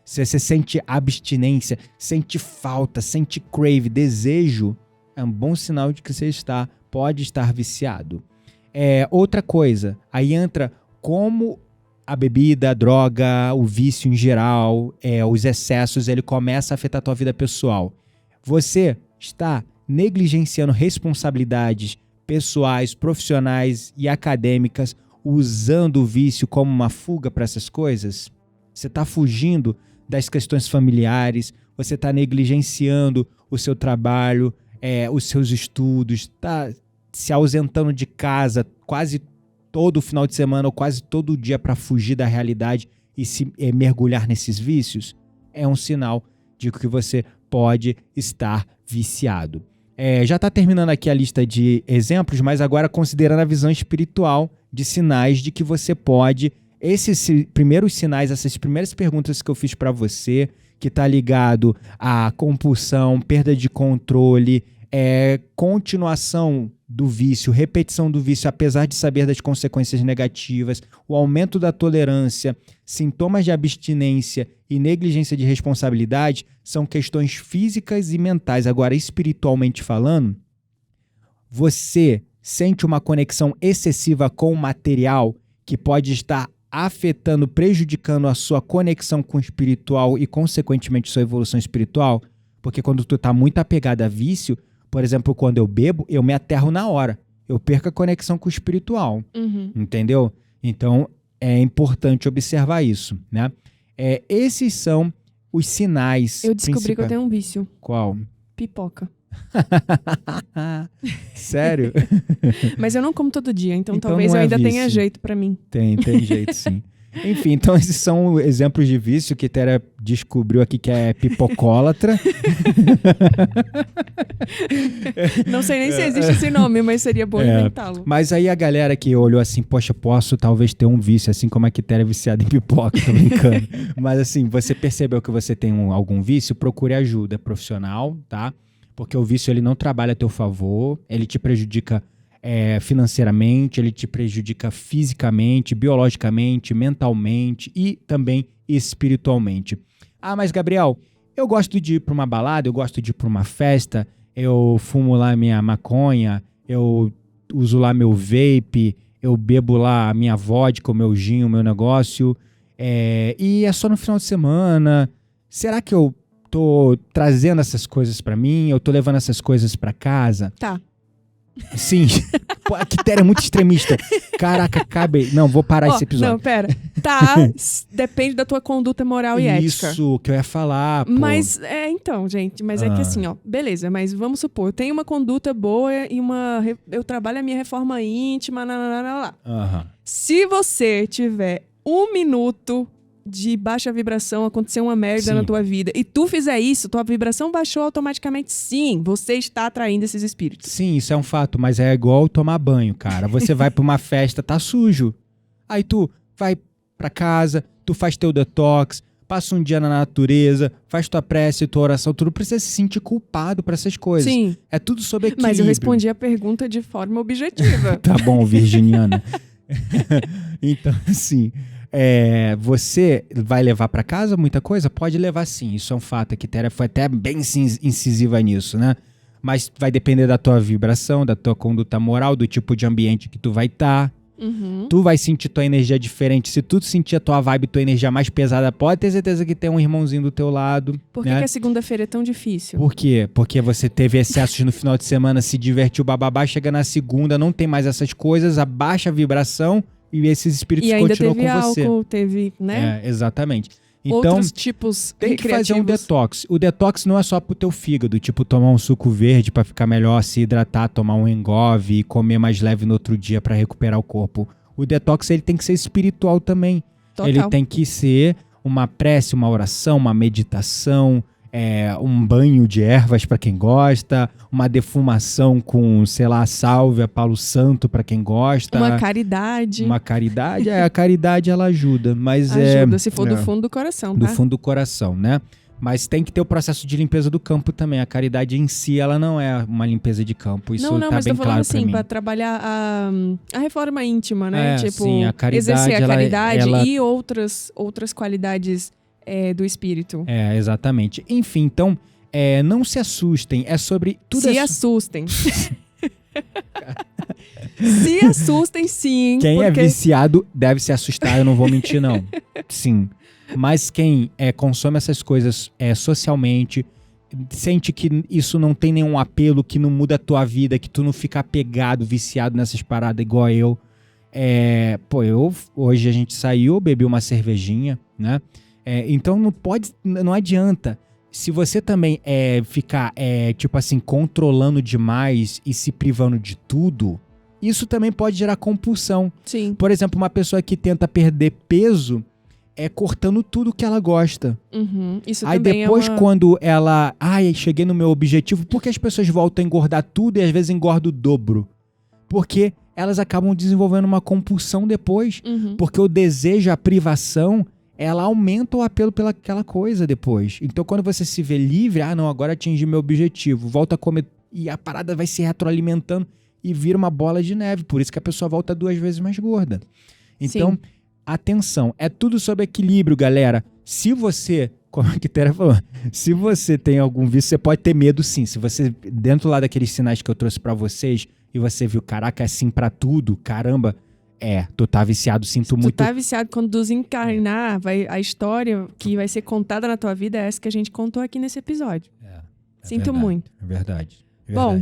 Se você sente abstinência, sente falta, sente crave, desejo, é um bom sinal de que você pode estar viciado. Outra coisa, aí entra como a bebida, a droga, o vício em geral, os excessos, ele começa a afetar a tua vida pessoal. Você está negligenciando responsabilidades pessoais, profissionais e acadêmicas, usando o vício como uma fuga para essas coisas? Você está fugindo das questões familiares, você está negligenciando o seu trabalho, os seus estudos, está se ausentando de casa quase todo final de semana ou quase todo dia para fugir da realidade e se mergulhar nesses vícios, é um sinal de que você pode estar viciado. Já está terminando aqui a lista de exemplos, mas agora considerando a visão espiritual de sinais de que você pode... Esses primeiros sinais, essas primeiras perguntas que eu fiz para você, que está ligado à compulsão, perda de controle, continuação do vício, repetição do vício, apesar de saber das consequências negativas, o aumento da tolerância, sintomas de abstinência e negligência de responsabilidade são questões físicas e mentais. Agora, espiritualmente falando, você sente uma conexão excessiva com o material que pode estar afetando, prejudicando a sua conexão com o espiritual e, consequentemente, sua evolução espiritual? Porque quando tu tá muito apegado a vício, por exemplo, quando eu bebo, eu me aterro na hora. Eu perco a conexão com o espiritual. Entendeu? Então, é importante observar isso, né? Esses são os sinais. Eu descobri que eu tenho um vício. Qual? Pipoca. Sério? Mas eu não como todo dia, então não talvez eu ainda vício. tenha jeito pra mim. Tem jeito sim. Enfim, então esses são exemplos de vício que Tera descobriu aqui que é pipocólatra. Não sei nem se existe esse nome, mas seria bom inventá-lo. Mas aí a galera que olhou assim, poxa, posso talvez ter um vício, assim como a Quitéria é viciada em pipoca, tô brincando. Mas assim, você percebeu que você tem algum vício, procure ajuda profissional, tá? Porque o vício ele não trabalha a teu favor, ele te prejudica financeiramente, ele te prejudica fisicamente, biologicamente, mentalmente e também espiritualmente. Ah, mas Gabriel, eu gosto de ir para uma balada, eu gosto de ir para uma festa, eu fumo lá minha maconha, eu uso lá meu vape, eu bebo lá a minha vodka, o meu gin, o meu negócio, e é só no final de semana. Será que eu tô trazendo essas coisas para mim? Eu tô levando essas coisas para casa? Tá. Sim. Pô, a Quitéria é muito extremista. Caraca, cabe. Não, vou parar esse episódio. Não, pera. Tá, depende da tua conduta moral e ética. Isso que eu ia falar, pô. Mas, então, gente, mas é que assim, ó, beleza, mas vamos supor, eu tenho uma conduta boa e eu trabalho a minha reforma íntima, lá. Se você tiver 1 minuto de baixa vibração, acontecer uma merda na tua vida, e tu fizer isso, tua vibração baixou automaticamente, sim, você está atraindo esses espíritos. Sim, isso é um fato, mas é igual tomar banho, cara. Você vai pra uma festa, tá sujo. Aí tu vai pra casa, tu faz teu detox, passa um dia na natureza, faz tua prece, tua oração, tu não precisa se sentir culpado por essas coisas. Sim. É tudo sobre equilíbrio. Mas eu respondi a pergunta de forma objetiva. Tá bom, virginiana. Então, assim... você vai levar pra casa muita coisa? Pode levar sim, isso é um fato. A Quitéria foi até bem incisiva nisso, né? Mas vai depender da tua vibração, da tua conduta moral, do tipo de ambiente que tu vai estar. Tu vai sentir tua energia diferente. Se tu sentir a tua vibe, tua energia mais pesada, pode ter certeza que tem um irmãozinho do teu lado. Por que, né? que a segunda-feira é tão difícil? Por quê? Porque você teve excessos no final de semana, se divertiu, bababá, chega na segunda, não tem mais essas coisas, abaixa a vibração e esses espíritos continuam com você. E ainda teve álcool, teve, né? Exatamente. Então, outros tipos tem que fazer um recreativos. detox. O detox não é só pro teu fígado, tipo tomar um suco verde pra ficar melhor, se hidratar, tomar um Engove e comer mais leve no outro dia pra recuperar o corpo. O detox ele tem que ser espiritual também. Total. Ele tem que ser uma prece, uma oração, uma meditação, um banho de ervas pra quem gosta, uma defumação com, sei lá, sálvia, palo santo pra quem gosta. Uma caridade. Uma caridade, a caridade ela ajuda, mas ajuda, se for do fundo do coração, tá? Do fundo do coração, né? Mas tem que ter o processo de limpeza do campo também. A caridade em si, ela não é uma limpeza de campo. Isso não, tá mas bem tô falando claro assim, pra pra mim. trabalhar a reforma íntima, né? Tipo, sim, a caridade, exercer a caridade ela... e outras qualidades do espírito. Exatamente. Enfim, então, não se assustem. É sobre tudo. Se assustem. Se assustem, sim. Quem porque... é viciado deve se assustar, eu não vou mentir, não. Sim. Mas quem consome essas coisas socialmente, sente que isso não tem nenhum apelo, que não muda a tua vida, que tu não fica apegado, viciado nessas paradas igual eu. Hoje a gente saiu, bebi uma cervejinha, né? Então não adianta. Se você também ficar, tipo assim, controlando demais e se privando de tudo, isso também pode gerar compulsão. Sim. Por exemplo, uma pessoa que tenta perder peso cortando tudo que ela gosta. Isso aí também depois quando ela... cheguei no meu objetivo, por que as pessoas voltam a engordar tudo e às vezes engordam o dobro? Porque elas acabam desenvolvendo uma compulsão depois. Porque o desejo, a privação, ela aumenta o apelo pelaquela coisa depois. Então quando você se vê livre, agora atingi meu objetivo, volta a comer e a parada vai se retroalimentando e vira uma bola de neve. Por isso que a pessoa volta 2 vezes mais gorda. Então... Sim. Atenção, é tudo sobre equilíbrio, galera. Se você, como a Quitéria falou, se você tem algum vício, você pode ter medo sim. Se você, dentro lá daqueles sinais que eu trouxe pra vocês, e você viu, caraca, é assim pra tudo, caramba, tu tá viciado, sinto muito. Tu tá viciado, quando desencarnar, a história que vai ser contada na tua vida é essa que a gente contou aqui nesse episódio. Sinto verdade, muito. É verdade. Bom,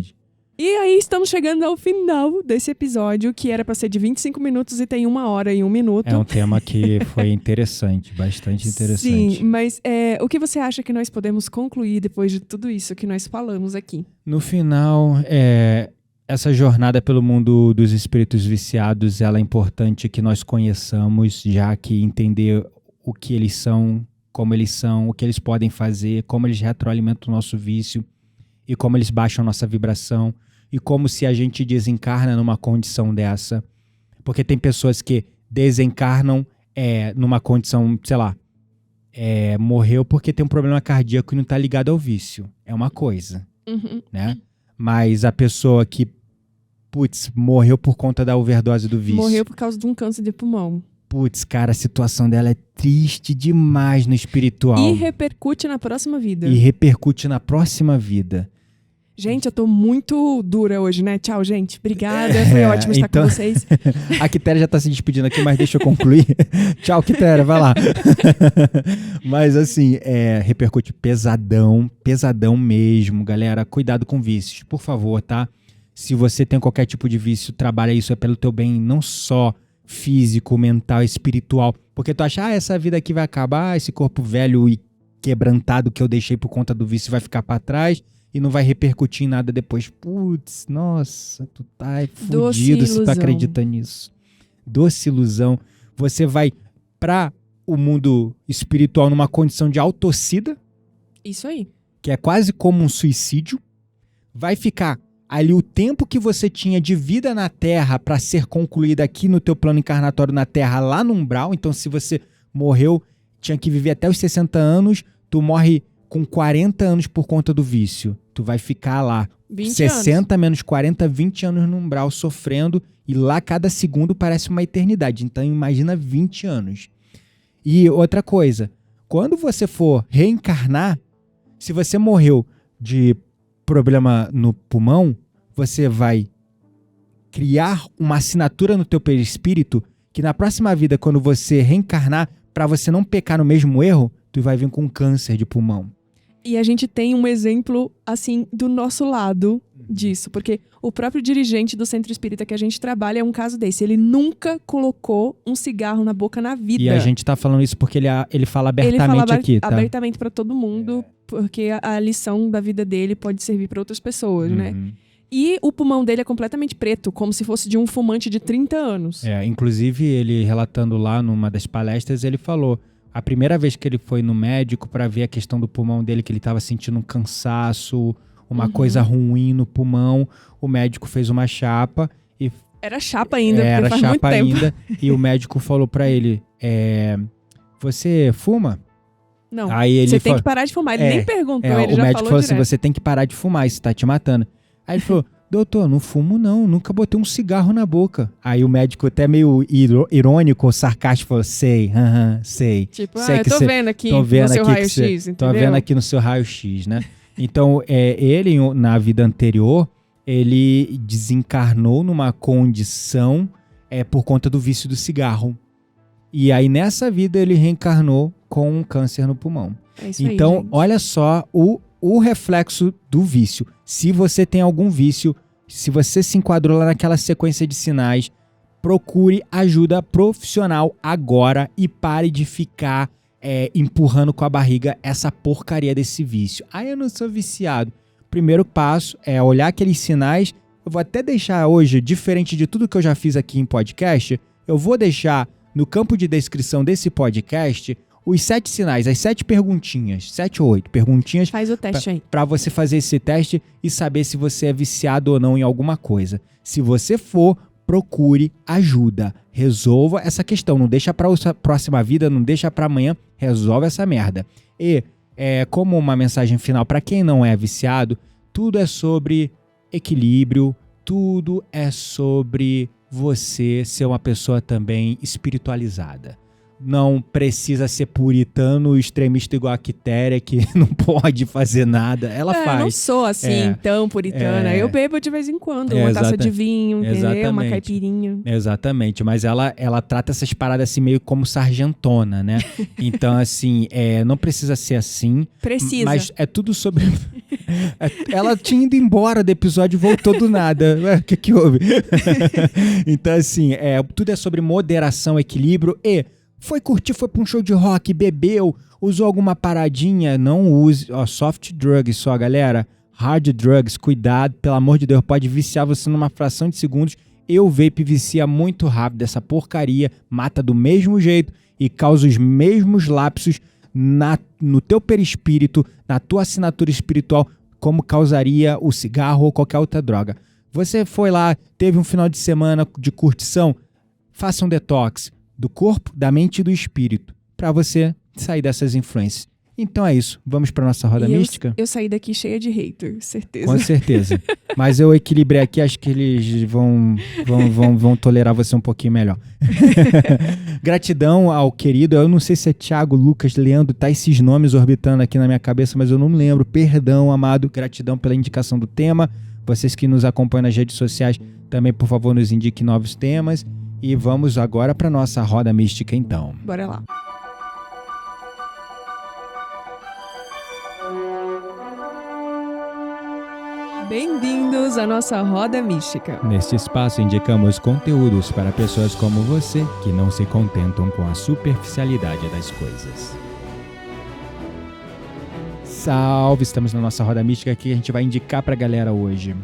e aí estamos chegando ao final desse episódio, que era pra ser de 25 minutos e tem 1 hora e 1 minuto. É um tema que foi interessante, bastante interessante. Sim, mas o que você acha que nós podemos concluir depois de tudo isso que nós falamos aqui? No final, essa jornada pelo mundo dos espíritos viciados, ela é importante que nós conheçamos, já que entender o que eles são, como eles são, o que eles podem fazer, como eles retroalimentam o nosso vício e como eles baixam a nossa vibração. E como se a gente desencarna numa condição dessa. Porque tem pessoas que desencarnam numa condição, sei lá, morreu porque tem um problema cardíaco e não tá ligado ao vício. É uma coisa, né? Mas a pessoa que, morreu por conta da overdose do vício. Morreu por causa de um câncer de pulmão. Cara, a situação dela é triste demais no espiritual. E repercute na próxima vida. Gente, eu tô muito dura hoje, né? Tchau, gente. Obrigada. Foi ótimo estar com vocês. A Quitéria já tá se despedindo aqui, mas deixa eu concluir. Tchau, Quitéria, vai lá. Mas assim, repercute pesadão mesmo, galera. Cuidado com vícios, por favor, tá? Se você tem qualquer tipo de vício, trabalha isso, é pelo teu bem, não só físico, mental, espiritual. Porque tu acha, essa vida aqui vai acabar, esse corpo velho e quebrantado que eu deixei por conta do vício vai ficar pra trás. E não vai repercutir em nada depois. Nossa, tu tá fudido se tu acredita nisso. Doce ilusão. Você vai pra o mundo espiritual numa condição de autocida. Isso aí. Que é quase como um suicídio. Vai ficar ali o tempo que você tinha de vida na Terra pra ser concluída aqui no teu plano encarnatório na Terra, lá no umbral. Então, se você morreu, tinha que viver até os 60 anos, tu morre com 40 anos por conta do vício. Tu vai ficar lá 60 menos 40, 20 anos no umbral sofrendo e lá cada segundo parece uma eternidade. Então imagina 20 anos. E outra coisa, quando você for reencarnar, se você morreu de problema no pulmão, você vai criar uma assinatura no teu perispírito que na próxima vida, quando você reencarnar, para você não pecar no mesmo erro, tu vai vir com câncer de pulmão. E a gente tem um exemplo, assim, do nosso lado disso. Porque o próprio dirigente do Centro Espírita que a gente trabalha é um caso desse. Ele nunca colocou um cigarro na boca na vida. E a gente tá falando isso porque ele fala abertamente aqui, tá? Abertamente para todo mundo, porque a lição da vida dele pode servir para outras pessoas, né? E o pulmão dele é completamente preto, como se fosse de um fumante de 30 anos. Inclusive, ele relatando lá numa das palestras, ele falou... A primeira vez que ele foi no médico para ver a questão do pulmão dele, que ele estava sentindo um cansaço, uma coisa ruim no pulmão, o médico fez uma chapa e... Era chapa ainda, porque faz muito tempo. Ainda, e o médico falou para ele, você fuma? Não, aí ele você tem que parar de fumar. Ele nem perguntou, ele já falou direto. O médico falou assim, você tem que parar de fumar, isso tá te matando. Aí ele falou... Doutor, não fumo não, nunca botei um cigarro na boca. Aí o médico até meio irônico, sarcástico, falou, sei. Tipo, sei eu tô vendo aqui no seu raio-x, entendeu? Tô vendo aqui no seu raio-x, né? Então, ele, na vida anterior, ele desencarnou numa condição por conta do vício do cigarro. E aí, nessa vida, ele reencarnou com um câncer no pulmão. É isso aí, então, gente. olha só o reflexo do vício. Se você tem algum vício, se você se enquadrou lá naquela sequência de sinais, procure ajuda profissional agora e pare de ficar empurrando com a barriga essa porcaria desse vício. Eu não sou viciado. Primeiro passo é olhar aqueles sinais. Eu vou até deixar hoje, diferente de tudo que eu já fiz aqui em podcast, eu vou deixar no campo de descrição desse podcast os 7 sinais, as 7 perguntinhas, 7 ou 8 perguntinhas. Faz o teste aí. Para você fazer esse teste e saber se você é viciado ou não em alguma coisa. Se você for, procure ajuda. Resolva essa questão. Não deixa para a próxima vida, não deixa para amanhã. Resolve essa merda. E, como uma mensagem final para quem não é viciado, tudo é sobre equilíbrio, tudo é sobre você ser uma pessoa também espiritualizada. Não precisa ser puritano, extremista igual a Quitéria, que não pode fazer nada. Ela faz. Não sou assim, tão puritana. Eu bebo de vez em quando, uma taça de vinho, entendeu? Uma caipirinha. Exatamente, mas ela trata essas paradas assim meio como sargentona, né? Então, assim, não precisa ser assim. Precisa. Mas é tudo sobre... Ela tinha ido embora do episódio e voltou do nada. O que houve? Então, assim, tudo é sobre moderação, equilíbrio e... Foi curtir, foi pra um show de rock, bebeu, usou alguma paradinha, não use, soft drugs só, galera. Hard drugs, cuidado, pelo amor de Deus, pode viciar você numa fração de segundos. O vape vicia muito rápido, essa porcaria mata do mesmo jeito e causa os mesmos lapsos no teu perispírito, na tua assinatura espiritual, como causaria o cigarro ou qualquer outra droga. Você foi lá, teve um final de semana de curtição, faça um detox do corpo, da mente e do espírito, para você sair dessas influências. Então é isso, vamos para nossa roda mística? Eu saí daqui cheia de hater, certeza. Com certeza, mas eu equilibrei aqui, acho que eles vão tolerar você um pouquinho melhor. Gratidão ao querido, eu não sei se é Thiago, Lucas, Leandro, tá esses nomes orbitando aqui na minha cabeça, mas eu não lembro, perdão, amado, gratidão pela indicação do tema, vocês que nos acompanham nas redes sociais, também por favor nos indiquem novos temas. E vamos agora para nossa roda mística, então. Bora lá. Bem-vindos à nossa roda mística. Neste espaço indicamos conteúdos para pessoas como você que não se contentam com a superficialidade das coisas. Salve! Estamos na nossa roda mística que a gente vai indicar pra galera hoje.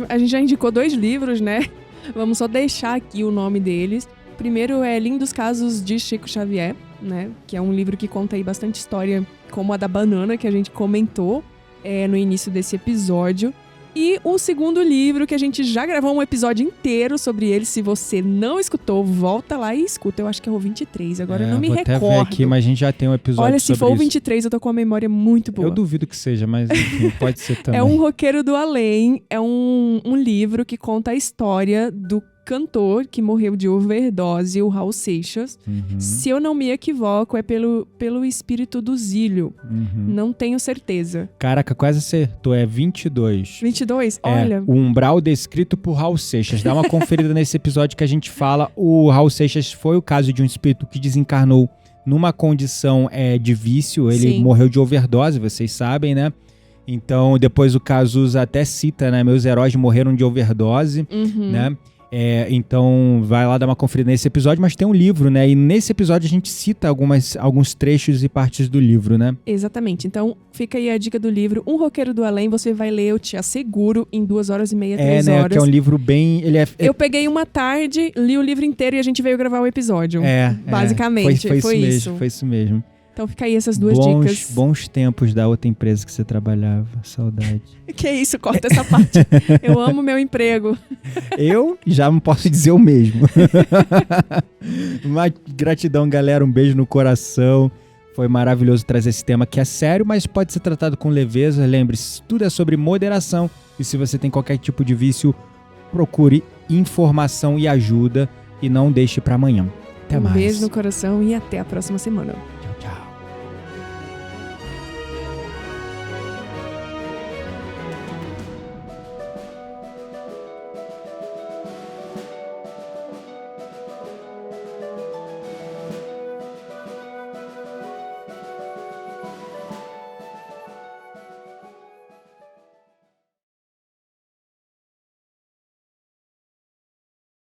A gente já indicou 2 livros, né? Vamos só deixar aqui o nome deles. Primeiro é Lindos Casos de Chico Xavier, né? Que é um livro que conta aí bastante história, como a da banana, que a gente comentou no início desse episódio. E o segundo livro, que a gente já gravou um episódio inteiro sobre ele. Se você não escutou, volta lá e escuta. Eu acho que é o 23, agora eu não me recordo. Vou até ver aqui, mas a gente já tem um episódio sobre isso. Olha, se for o 23, eu tô com uma memória muito boa. Eu duvido que seja, mas enfim, pode ser também. É Um Roqueiro do Além. É um livro que conta a história do cantor que morreu de overdose, o Raul Seixas. Se eu não me equivoco, é pelo espírito do Zílio. Não tenho certeza. Caraca, quase acertou. É 22. 22? É, Olha. o umbral descrito por Raul Seixas. Dá uma conferida nesse episódio que a gente fala. O Raul Seixas foi o caso de um espírito que desencarnou numa condição de vício. Ele Sim. morreu de overdose, vocês sabem, né? Então, depois o Cazuza até cita, né? Meus heróis morreram de overdose, né? Então, vai lá dar uma conferida nesse episódio, mas tem um livro, né? E nesse episódio a gente cita alguns trechos e partes do livro, né? Exatamente. Então, fica aí a dica do livro. Um Roqueiro do Além, você vai ler, eu te asseguro, em 2 horas e meia, 3 né? horas. Que é um livro bem... Eu peguei uma tarde, li o livro inteiro e a gente veio gravar o episódio. Basicamente, foi isso. Foi isso mesmo. Então fica aí essas duas dicas. Bons tempos da outra empresa que você trabalhava. Saudade. Que isso, corta essa parte. Eu amo meu emprego. Eu já não posso dizer o mesmo. Mas gratidão, galera. Um beijo no coração. Foi maravilhoso trazer esse tema que é sério, mas pode ser tratado com leveza. Lembre-se, tudo é sobre moderação. E se você tem qualquer tipo de vício, procure informação e ajuda. E não deixe para amanhã. Até mais. Um beijo no coração e até a próxima semana.